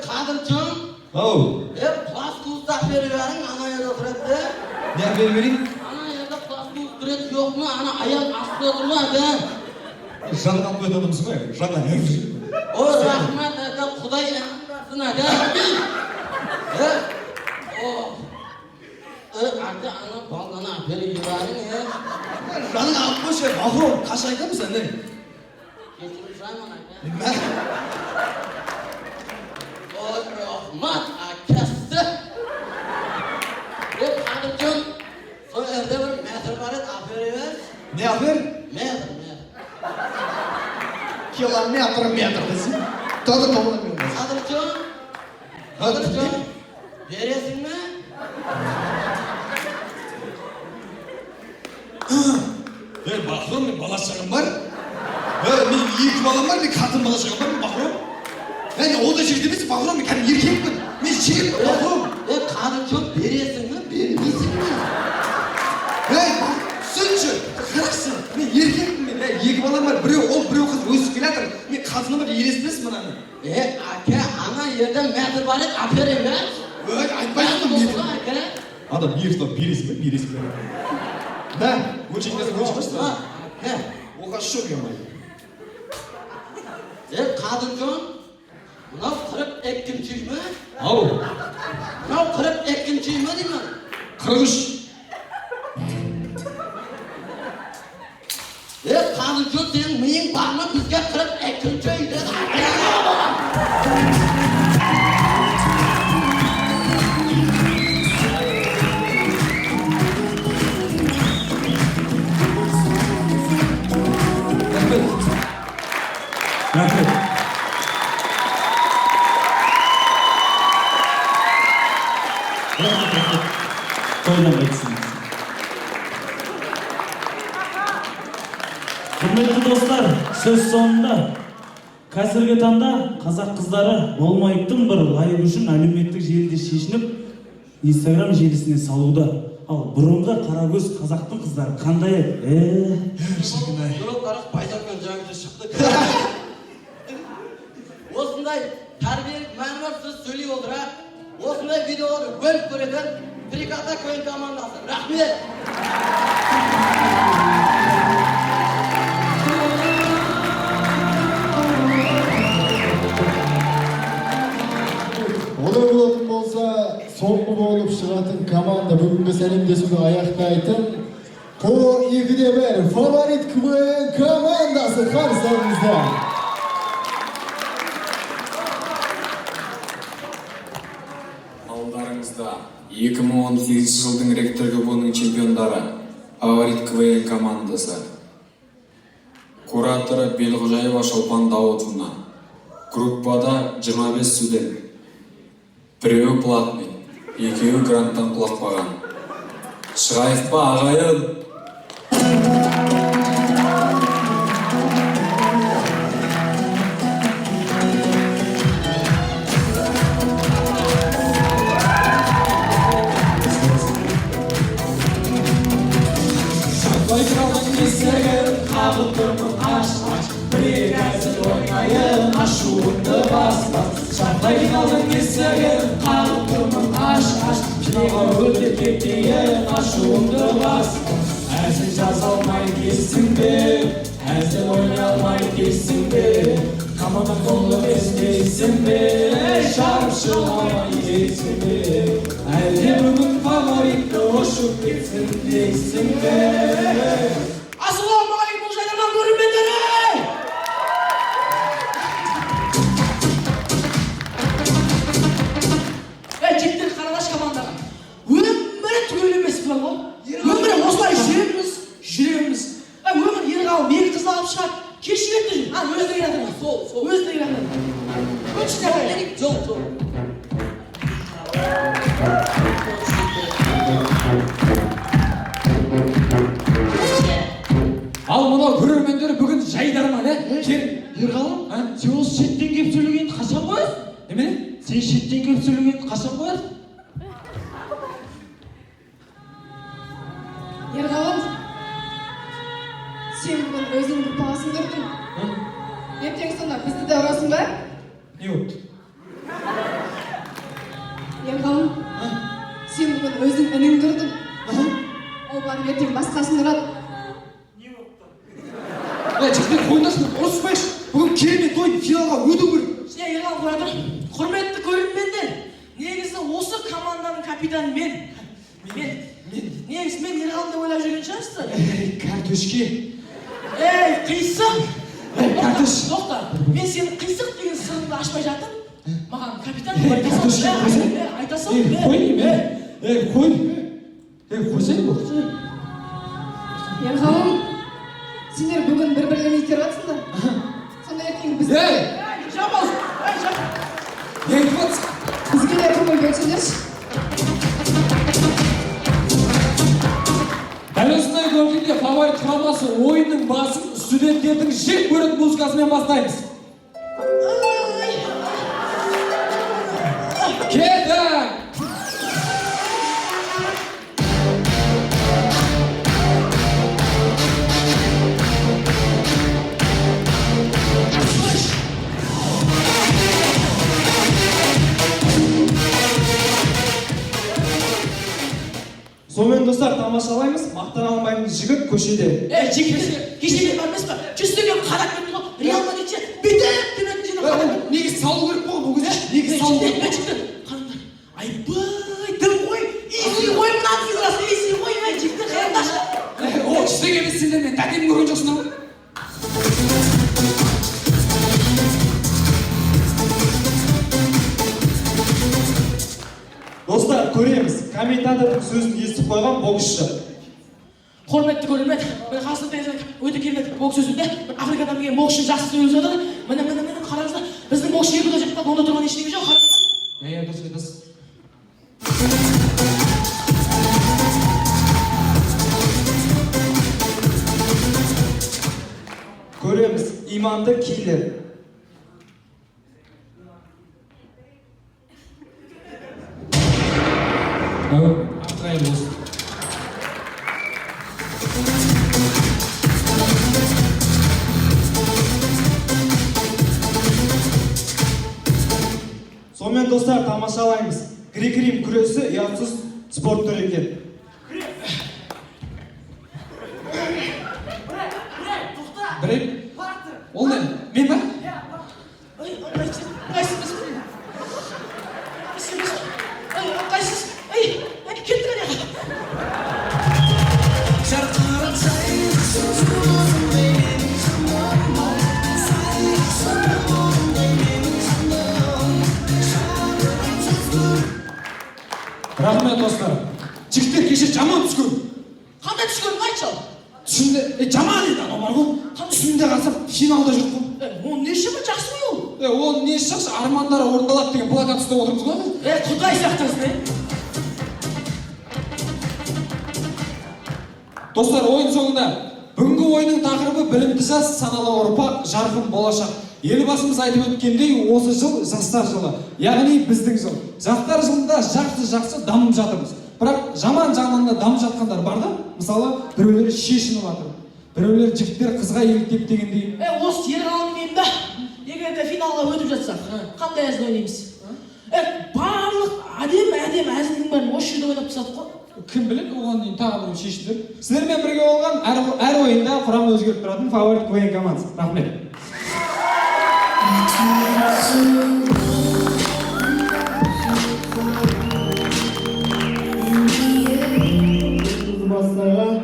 Қадыржан, Ау, пластикті әперіп әрің, ана ерді тұрады. не әпер берейін? Ана ерді пластикті тұрады, жоқ му? Ана аяқ асты отыр ма, әді? Жанған қойдадымыз ғой, жаңа әр. О, рахмет, әді, Құдай әмін әді. Әді, ана балдана әперіп әрің, Жаның алып қойшы, мағром, қаш айтамыз әне? Geçirip sayman әді. Ой, рахмет, әкесі. Қадыржан, сол әрде бір мәтір бар еді, әперіп әр. Не әпер? Метр. Километр десін. Тады tomuna Қадыржан, бересің ме? Бақырым, мен бала шағым бар. Мен екі балам бар, мен қатын бала шағым бар, бақырым. Ол да жерде емес, бақырым, мен кәдім еркекпін. Мен жігітпін, бақырым. Қадыржан, бересің ме, бермейсің ме? Түсінші, қарақшы, мен еркекпін мен. Екі балам бар, біреу ол, біреу қыз өсіп келатыр. Мен қатыны бар, елестіресің мұнаны. Әке, ана ерде мәтір бар еді, әперіп әр. Айтпайсың ба метр? Адам ертіп бересің бе? Да, очень интересно. Оға шок емай. Қадыржан, мынау 42-ші ме? Ау. Мынау 42-ші ме деймін? 43. Қадыржан, сенің миың бар ма? Бізге 42-ші үйде. Рахмет. Тойдан қайтсыңыз. Құрметті достар, сөз соңында қазіргі таңда қазақ қыздары болмайтын бір лайық үшін әлеуметтік желіде шешініп, Инстаграм желісіне салуда. Ал бұрынғы қарагөз қазақтың қыздары қандай еді? Қарақ пайдақпен жаңды шықты. Осындай тәрбиелік мәлімет сөйлей отыра, осындай видеоларды бөліп көретін Триката көйін командасы. Рахмет! Олай болатын болса, соңғы болып шығатын команда бүгінгі сәлемдесуді аяқтайтын Ко-2-1 фаворит КВН командасы қарсылығыңызда. Алдарыңызда 2018 жылдың ректор кубогының чемпиондары фаворит КВН командасы. Кураторы Белғожаева Шолпан Дауытовна. Группада 25 студент. Біреуі платный, екеуі гранттан құлатпаған. Шығайық па ағайын? ашуыңды баспа, жартылай финалдың есігін қағып тұрмын аш. Финалға өтіп кетейін, ашуыңды баспа. Әзіл жаза алмай келсің бе, әзіл ойнай алмай келсің бе, команда қолы естейсің бе, шарып шығамай келсің бе, әлде бүгін фаворитті ұшып кетсін дейсің бе. Ассалаумағалейкум жайдарман көрермендері! Жігіттер қаралаш командаға. Өмірі түгел емес бұл ғой. Өмірі осылай жүреміз. Өмір ерғалым екі қыз алып шығады. Кешігетті жүр. Өзіне келеді. Сол. Өзіне келеді. Өтшіне қайық. Жол. Ал мынау көрермендер бүгін жайдарман, Ерғалым, сен осы шеттен келіп сөйлегенді қашан қоясың? Немене? Сен шеттен келіп сөйлегенді қашан қоясың? Ерғалым, сен бүгін өзіңді басын тұрдың. Ертең сонда бізді де ұрасың ба? Не болды? Ерғалым, сен бүгін өзің інің тұрдың. Ол барып ертең басқасын ұрады. Жігіттер қойындасын, ұрыспайшы. Бүгін керемет ойын финалға өту керек. Ерғалым қоя тұр. Құрметті көрермендер, негізі осы команданың капитаны мен. Негізі мен Ерғалымды ойлап жүрген шығарсыздар. Кәртөшке. Қисық! Кәртөш. Тоқта, мен сенің қисық деген сырыңды ашпай жатып, маған капитан айтасың. Қойсай бұл. Ерғалым, сендер бүгін бір-бірлерін итеріп жатсыңдар. Сонда ертең бізді... Жабыз! Не айтып жатсың? Бізге де көңіл бөлсеңдерші. Дәл осындай көргенде фаворит құрамасы ойынның басын студенттердің жек көретін музыкасымен бастаймыз. Кетің! Сонымен достар, тамашалаймыз. Мақтан алмайтын жігіт көшеде. Жігіттер, кешемен бар емес па? Жүздеген қарап кетті ғой. Реал Мадридше бетеп деметін жені қарап. Неге салу керек болған бұл кезде? Неге салу керек болған? Жігіттер, қараңдар. Айбай, дым ғой. Изи ғой, мынаны фигурасы изи ғой. Жігіттер, қараңдаршы. О, жүздеген емес сендер мен тәтемін көрген жоқсың ғой. Достар, көреміз. Комментатордың сөзін естіп қойған боксшы. Құрметті көрермен, мен қазір өте керемет бокс сөзінде Африкадан келген боксшы жақсы сөйлеп жатыр. Міне қараңыздар, біздің боксшы екі жақта онда тұрған ештеңе жоқ. Дұрыс. Көреміз. Иманды киллер. Ақтайын болсын. Сонымен достар, тамашалаймыз. Грек-рим күресі ұятсыз спорт түрі екен. Бірек? Ол не? Мен ба? Рахмет достар. Жігіттер кеше жаман түскен. Қандай түскенін айтшы ал. Түсімде, жаман еді анау бар ғой. Түсімде қарасам финалда жоқ қой. Оның не іші жақсы ғой ол. Оның не жақсы, армандары орындалады деген плакат ұстап отырмыз ғой. Құдай сияқтысың. Достар, ойын соңында бүгінгі ойынның тақырыбы білімді жас, саналы ұрпақ, жарқын болашақ. Елбасымыз айтып өткендей, осы жыл жастар жылы, яғни біздің жыл. Жастар жылында жақсы дамып жатырмыз. Бірақ жаман жағынан дамып жатқандар бар да, мысалы, біреулер шешініп жатыр. Біреулер жігіттер қызға еліктеп дегендей. Осы Ерғалым деймін да. егер де финалға өтіп жатсақ, қандай әзіл ойнаймыз? Барлық әдем әзілдің бәрін осы жерде ойнап тастадық қой. Кім біледі, оған дейін тағы бір шешілер. Сіздермен бірге болған әр ойында құрамы өзгеріп тұратын фаворит КВН командасы. Рахмет. Бастаған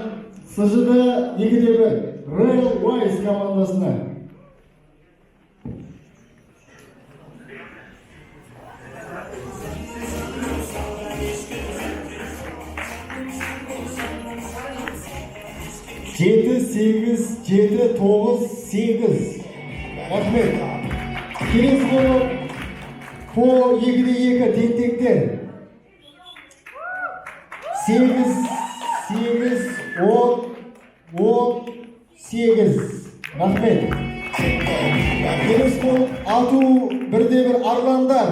СЖД 2-1 Royal Wise командасына. Жеті, сегіз, 9-8. Рахмет. Келесі болып по 2-2 тентектер. 8, 10, 8. Рахмет. Келесі болып ату 1-1 арландар.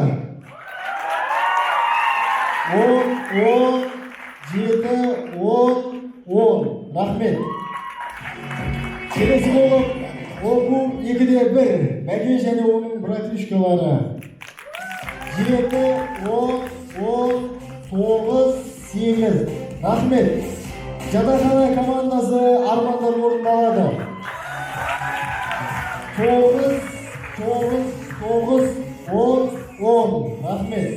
10, 7, 10. Рахмет. Келесі болып оқу 2-1 Мәкен және оның братишкалары. 7, 10, 9, 8. Рахмет. Жатақхана командасы армандар орындалады. 9, 10. Рахмет.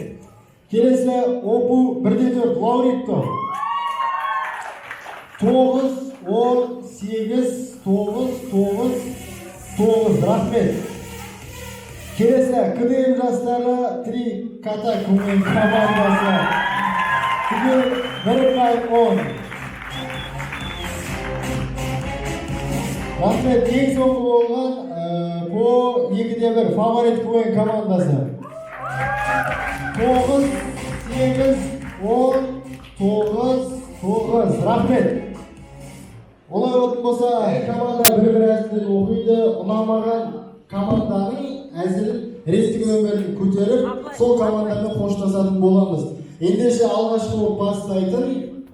Келесі оқу 1-4 Лауритто. 9, 10, 8, 9. Рахмет. Келесі КДМ жастары 3 ката КВН командасы. Бүгін 1-10. Рахмет. Ең соңғы болған по 2-1 фаворит КВН командасы. 9, 8, 10, 9. Рахмет. Олай болатын болса, команда бір-бір әзілін оқиды, ұнамаған команданың әзілін рестік нөмірін көтеріп, сол командамен қоштасатын боламыз. Ендеше алғашқы болып бастайтын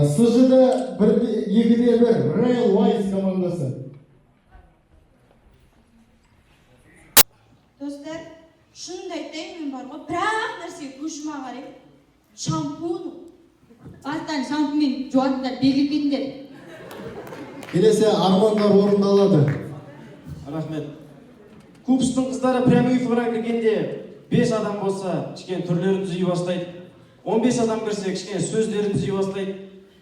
СЖД 2-1 Royal Wise командасы. Достар, шынымды айтайын, мен бар ғой, бірақ нәрсе көшіме қарай. Шампуын. Бастан шампумен жуатындар белгілеп кетіңдер. Келесі армандар орындалады. Рахмет. Кубстың қыздары прямой эфирға кіргенде 5 адам болса, кішкене түрлері түзей бастайды. 15 адам кірсе, кішкене сөздері түзей бастайды.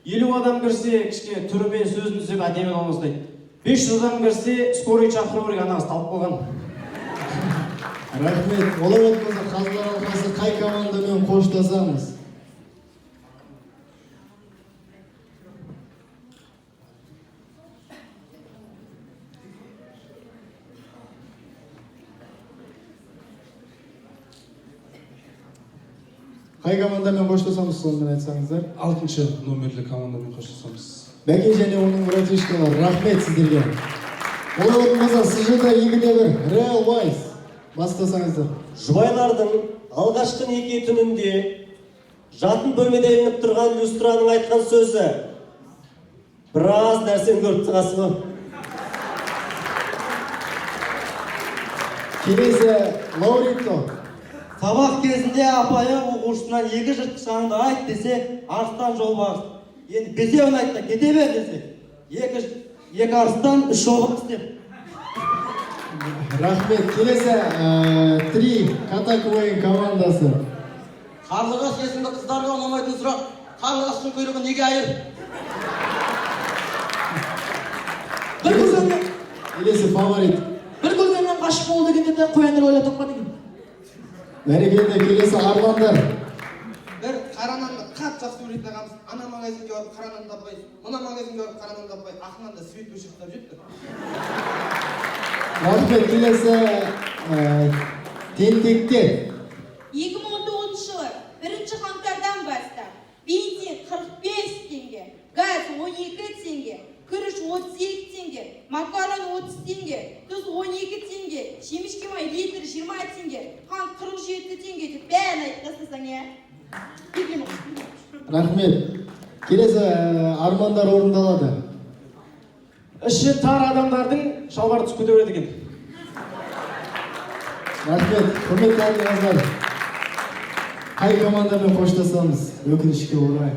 50 адам кірсе, кішкене түрі мен сөзін түзеп әдемі бола бастайды. 500 адам кірсе, скорый шақыру керек, анағыз талып қалған. Рахмет. Олай болса, қазылар алқасы қай командамен қоштасамыз? Қай командамен қоштасамыз, сонымен айтсаңыздар? 6-шы номерлі командамен қоштасамыз. Мәкен және оның братишкалары, рахмет сіздерге. Олай болса, СЖД 2-1 Royal Wise бастасаңыздар. Жұбайлардың алғашқы неке түнінде жатын бөлмеде ілініп тұрған люстраның айтқан сөзі: біраз нәрсені көріп тұрғансың ғой. Келесі Лауритто. Сабақ кезінде апайы оқушысынан 2 жыртқышаңды айт десе, арыстан жолбарыс. Енді бесеуін айтта, кете бер десе, 2 арыстан 3 жолбарыс деп. Рахмет. Келесі 3 ката КВН командасы. Қарлығаш есімді қыздарға ұнамайтын сұрақ: қарлығаштың құйрығы неге айыр? Бір көргеннен Келесі фаворит. бір көргеннен қашып болды дегенде де қояндар ойлап тапқан екен. Бәрекелді. Келесі арландар. Бір қарананды қат жақсы көретін ағамыз, ана магазинге барып қаранан таппай, мына магазинге барып қаранан таппай, ақынан да свет өшіріп жетті. Рахмет. Келесі тентектер. 2019 жылы 1 қаңтардан бастап бензин 45 теңге, газ 12 теңге, күріш 32 теңге, макарон 30 теңге, тұз 12 теңге, шемішке май литр 20 теңге, қант 47 теңге деп бәрін айтып тастасаң, иә? Рахмет. Келесі армандар орындалады. Іші тар адамдардың шалбар түсіп көтереді екен. Рахмет, құрметті әріптестер. Қай командамен қоштасамыз, өкінішке орай.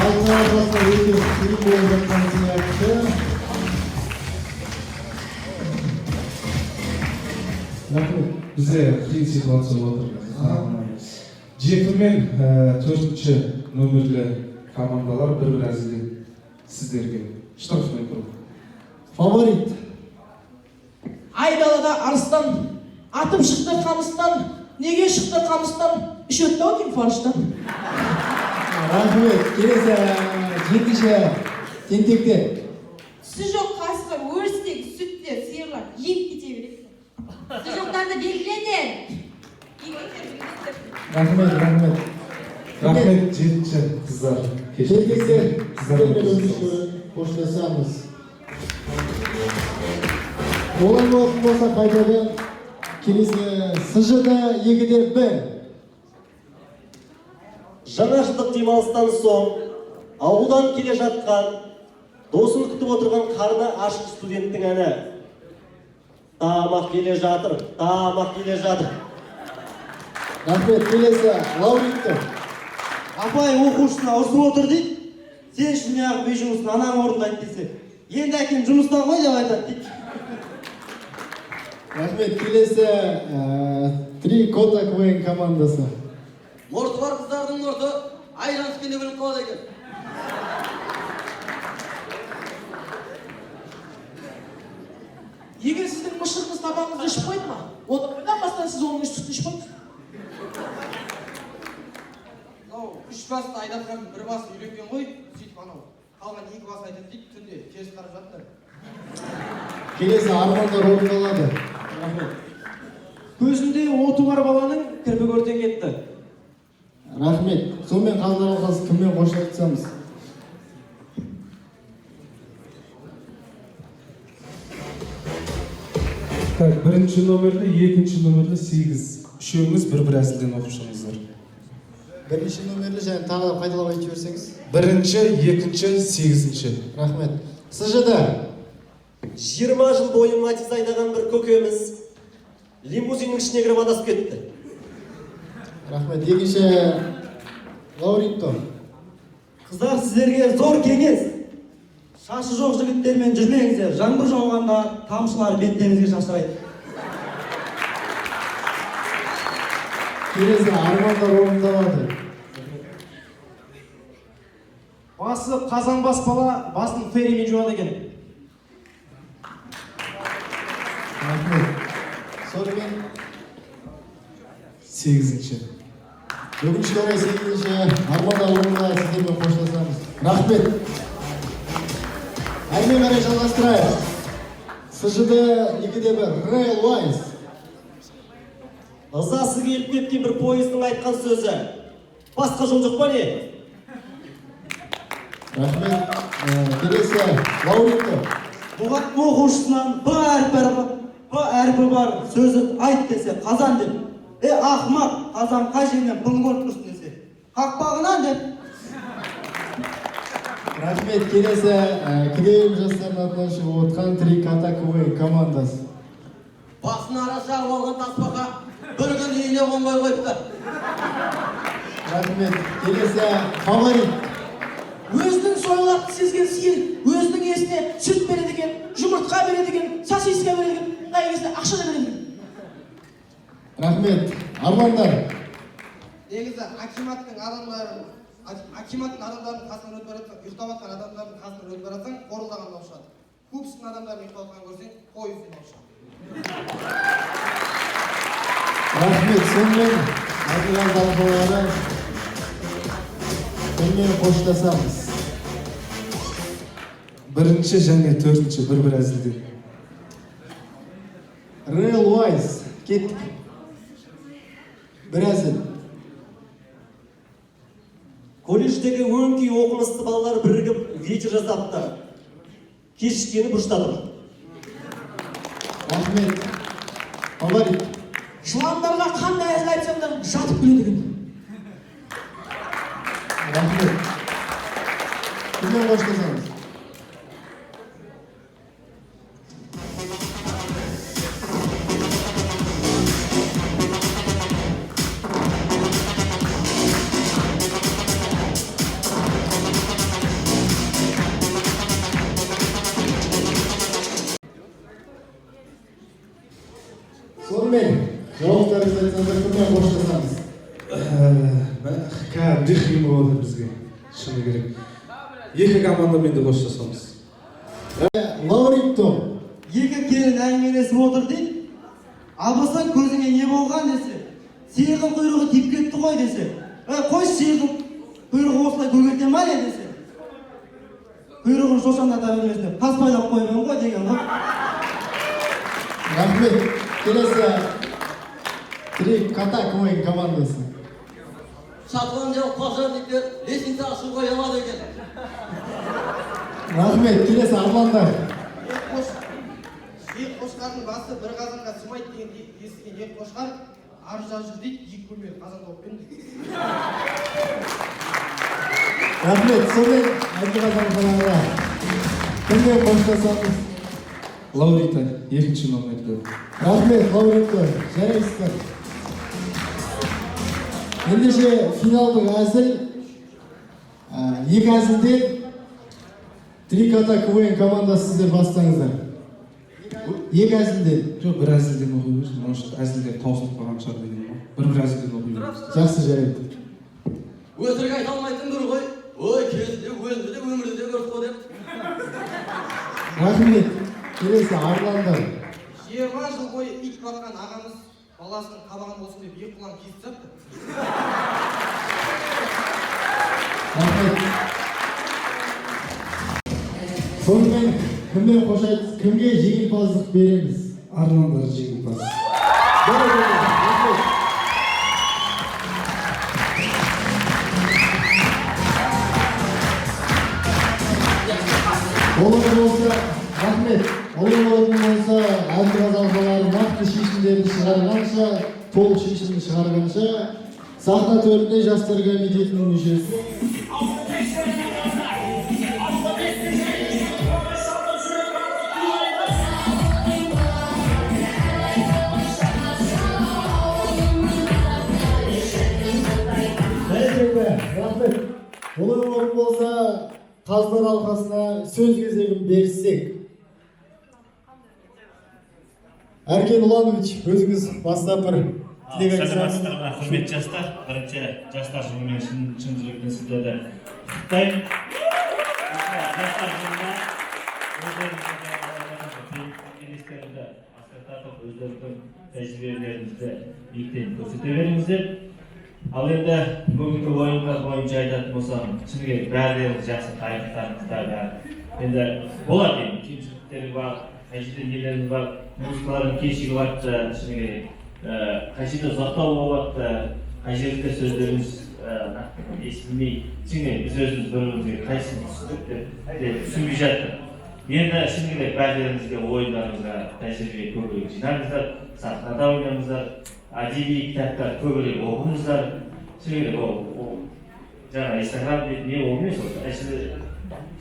Халықаралық өте сүрі болып жатқан сияқты. Рахмет, бізде қиын ситуация отыр. Жеті мен төртінші нөмірлі командалар бір әзілден сіздерге штрафпен тұрып. Фаворит. Айдалада арыстан, атып шықты қамыстан, неге шықты қамыстан, үш өтті ау деймін фарштан. Рахмет, келесі жетінші тентекте. Түсі жоқ қасқыр, өрістек, сүттер, сиырлар, ем кете береді. Түсі жоқтарды белгілендер. Рахмет. Рахмет, жетінші қыздар. Келгендер, қоштасамыз. Олай болатын болса қайтадан келесі СЖ-да 2-1. Жаңа жылдық демалыстан соң ауылдан келе жатқан, досын күтіп отырған қарны ашық студенттің әні. Тамақ келе жатыр. Рахмет, келесі лауреаттар. Апай оқушысына ұрсып отыр дейді. Сен үшін неғып үй жұмысын анаң орындайды десе. Енді әкем жұмыста ғой деп айтады дейді. Рахмет, келесі Три кота КВН командасы. Мұрты бар қыздардың мұрты, айран түскенде біліп қалады екен. Егер сіздің мышығыңыз табағыңызды ішіп қойды ма, одан бастан сіз оның үштікті ішіп қойдыңыз. Үш басты айдатқан бір басы үйренген ғой, сөйтіп анау. Қалған екі басы айтады дейді, түнде теріс қарап жатыр. Келесі армандар орындалады. Көзінде оты бар баланың кірпігі өртен кетті. Рахмет. Сонымен қаздар алқасы кіммен қоштасамыз? Так, бірінші нөмірлі, екінші нөмірлі 8. Үшеуіңіз бір әзілден оқып шығыңыздар. Бірінші нөмірлі және тағы да қайталап айтып жіберсеңіз. Бірінші, екінші, 8-ші. Рахмет. СЖ-да 20 жыл бойы Матиз айдаған бір көкеміз лимузиннің ішіне кіріп адасып кетті. Рахмет. Екінші лауреатто. Қыздар, сіздерге зор кеңес. Шашы жоқ жігіттермен жүрмеңіздер. Жаңбыр жауғанда тамшылар беттеріңізге шашырайды. Келесі армандар орындалады. Басы қазанбас бала басын феримен жуады екен. Рахмет. Сонымен 8-ші. өкінішке орай 8-ші армандар орындалады, сіздермен қоштасамыз. Рахмет. Әрмен қарай жалғастырайық. СЖ-да 2-1 Рейл Уайс. Ызасы келіп кеткен бір пойыздың айтқан сөзі. Басқа жол жоқ па не? Рахмет. Келесі лауреатто. Бұған оқушысынан Б әрпі бар сөзі айт десе, қазан деп. Ақмақ, қазан қай жерінен бұны көріп тұрсын десе. Қақпағынан деп. Рахмет. Келесі кедейім жастардың атынан шығып отқан Три кота КВН командасы. Басын ара жағып алған таспаға бір күн үйіне қонбай қойыпты. Рахмет. Келесі фаворит. Өзінің сойлақты сезген сиыр, өзінің есіне сүт береді екен, жұмыртқа береді екен, сосиска береді екен, қай кезінде ақша да береді екен. Рахмет. Армандар. Негізі акиматтың адамдарын қасынан өтіп баратсаң, ұйықтап жатқан адамдардың қасынан өтіп баратсаң, қорылдаған дауыс шығады. Көпсінің адамдарын ұйықтап жатқанын көрсең, қой үстіне дауыс шығады. Рахмет. Сонымен айтылған талқылары кіммен қоштасамыз? Бірінші және төртінші бір әзілден. Real Wise, кеттік. Бір әзіл. Колледждегі өңкей оқымысты балалар бірігіп вечер жасапты. Кешіккені бұрыштадым. Рахмет. Фаворит. Жыландарға қандай әзіл айтсам да жатып күледі екен. Рахмет. Кіммен қоштасамыз? Сонымен, жауаптарыңызды айтсаңыздар кіммен қоштасамыз? Кәдімгі қиын болады бізге, шыны керек. Екі командамен де қоштасамыз. Лауритто. Екі келін әңгімелесіп отыр дейді. Абысан көзіңе не болған десе, сиырдың құйрығы тиіп кетті ғой десе. Қой сиырдың құйрығы осылай көгерте ма не десе. Құйрығын шошаңдата бермесіне тас байлап қойған ғой деген ғой. Рахмет. Келесі Три кота КВН командасы. Шотландиялық пожарниктер лестница ашуға ұялады екен. Рахмет. Келесі арландар. Ек қошқардың басы бір қазанға сыймайды деген естіген ек қошқар ар жақ жүр дейді, екі бөлмелі қазанда болып келді. Рахмет. Сонымен айтылған қалаңызға кіммен қоштасамыз? Лаурита, екінші номерді. Рахмет, Лаурита. Жарайсыздар. Ендеше финалдық әзіл. Екі әзілден Три кота КВН командасы сіздер бастаңыздар. Екі әзілден. Жоқ, бір әзілден оқи берсін. Может, әзілдер таусылып қалған шығар деген ғой. Бір әзілден оқи берсін. Жақсы, жарайды. Өтірік айта алмайтын бір ғой. Ой, кезінде өзімді де өмірді де көріп қой деп. Рахмет. Келесі арландар. 20 жыл бойы ит баққан ағамыз баласының қабағын болсын деп екі құлан киіп тастапты. Рахмет. Сонымен кіммен қоштасамыз? Кімге жеңімпаздық береміз? Арландар жеңімпаз. Олар болса, рахмет. Олар болса, әділғаз алғалары нақты шешімдерін шығарғанша, толық шешімін шығарғанша, сахна төрінде жастар комитетінің мүшесі. Рахмет. Олар орын болса, қаздар алқасына сөз кезегін берсек. Әркен Ұланович, өзіңіз бастап бір тілек айтсаңыз. Құрметті жастар, бірінші жастар жылымен шын жүректен сіздерді құттықтаймын. Жастар жылына өздеріңізді асқақтатып, өздеріңіздің тәжірибелеріңізді биіктен көрсете беріңіздер. Ал енді бүгінгі ойындар бойынша айтатын болсам, шыны бәрілеріңіз жақсы тарихтарыңыздар бәрі. Енді болады енді, кемшіліктері бар, қайшыда нелеріңіз бар, музыкалардың кешігі бартты, шыны қайшыда ұзақтау болатты, қай жерде сөздеріңіз естілмей, шыны біз өзіміз бір-бірімізге қайсыны түсінбей жатыр. Енді шыны бәрілеріңізге ойындарыңызға тәжірибе көбірек жинаңыздар, сахнада ойнаңыздар, әдеби кітаптар көбірек оқыңыздар. Шыны ол жаңа Инстаграм не олмес ол.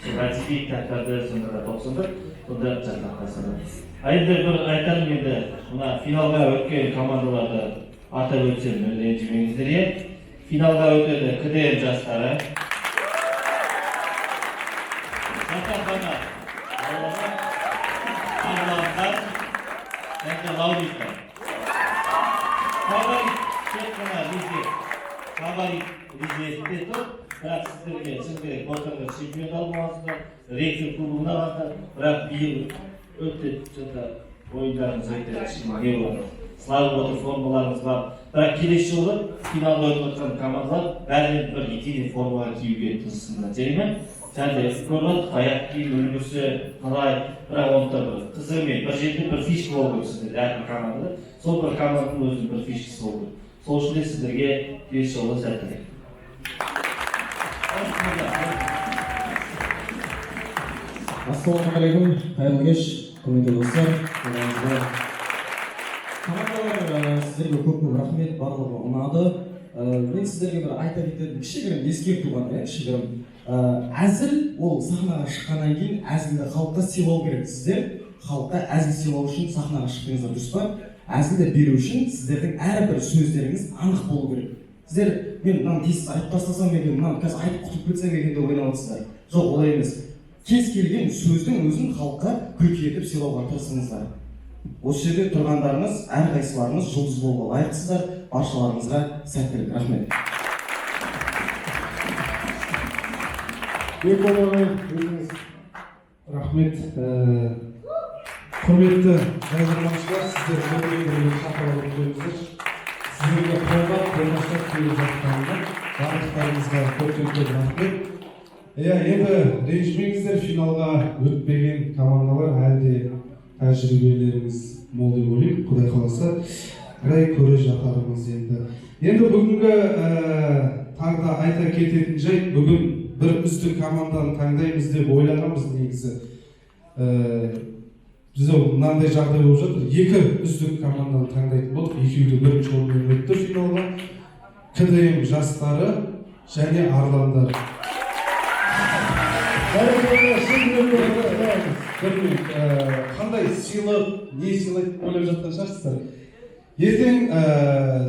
Әдеби кітаптарды сонда да тоқсаңдар, сонда жаттақтасыңдар. Енді бір айтарым енді, мына финалға өткен командаларды атап өтсем, ренжімеңіздер. Финалға өтеді КДМ жастары. Жатақхана арландар және лауриттар. Фаворит тек қана Ризесінде тұр, бірақ сіздерге шынды былтырғы чемпиондар болғансыздар, рейтинг клубына бастар, бірақ биыл өте ойындарыңыз өте не болады. Славып отыр формаларыңыз бар, Бірақ келесі жылы финалда өтіп жатқан командалар бәрінен бір единый формаға киюге тырыссын. Және ме? Және көріп аяқ киім үлгісі қалай, бірақ онда бір қызығы мен бір жерде бір фишка болу керек сіздерде әрбір командада. Сол бір команданың өзінің бір фишкасы болу керек. Сол үшін де сіздерге келесі жолы сәттілік. Ассалаумағалейкум, қайырлы кеш, құрметті достар. Командалар сіздерге көп рахмет, барлығы ұнады. Мен сіздерге бір айта кететін кішігірім ескерту ғана, кішігірім. Әзіл ол сахнаға шыққаннан кейін әзілді халыққа сыйлау керек. Сіздер халыққа әзіл сыйлау үшін сахнаға шықтыңыздар, дұрыс па? Әзілді беру үшін сіздердің әрбір сөздеріңіз анық болу керек. Сіздер мен мынаны тез айтып тастасам екен, мынаны қазір айтып құтылып кетсем екен деп ойлап отырсыздар. Жоқ, олай емес. Кез келген сөздің өзін халыққа күлкі етіп сыйлауға тырысыңыздар. Осы жерде тұрғандарыңыз, әрқайсыларыңыз жұлдыз болуға лайықтысыздар. Баршаларыңызға сәттілік. Рахмет. Рахмет. Құрметті жайдарманшылар, сіздер бір шақырып отырсыздар. Сіздерге қолдап, қолдашып келіп жатқанына барлықтарыңызға көп рахмет. Енді ренжімеңіздер, финалға өтпеген командалар әлі де тәжірибелеріңіз мол деп ойлаймын. Құдай қаласа, қарай көре жатармыз енді. Енді бүгінгі таңда айта кететін жайт, бүгін бір үздік команданы таңдаймыз деп ойлағанбыз негізі. Бізде мынандай жағдай болып жатыр. Екі үздік команданы таңдайтын болдық. Екеуі де бірінші орынмен өтті финалға. КДМ жастары және Арландар. Қандай сыйлық, не сыйлайды ойлап жатқан шығарсыздар. Ертең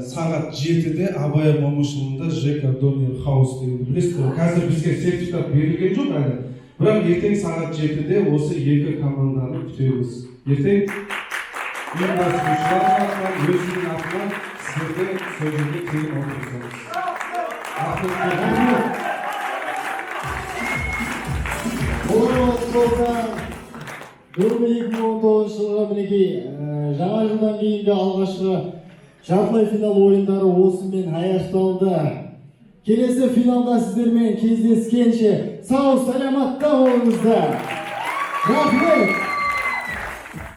сағат 7-де Абай Момышұлында ЖК Донер Хаус дегенді білесіздер. Қазір бізге сертификат берілген жоқ әлі. Бірақ ертең сағат 7-де осы екі команданы күтеміз. Ертең ұйымдастырушылар атынан, өзінің атынан сіздерді сол жерге тегін отырғызамыз. Бүгінгі 2019 жылға мінекей жаңа жылдан кейінгі алғашқы жартылай финал ойындары осымен аяқталды. Келесі финалда сіздермен кездескенше сау саламатта болыңыздар. Рахмет!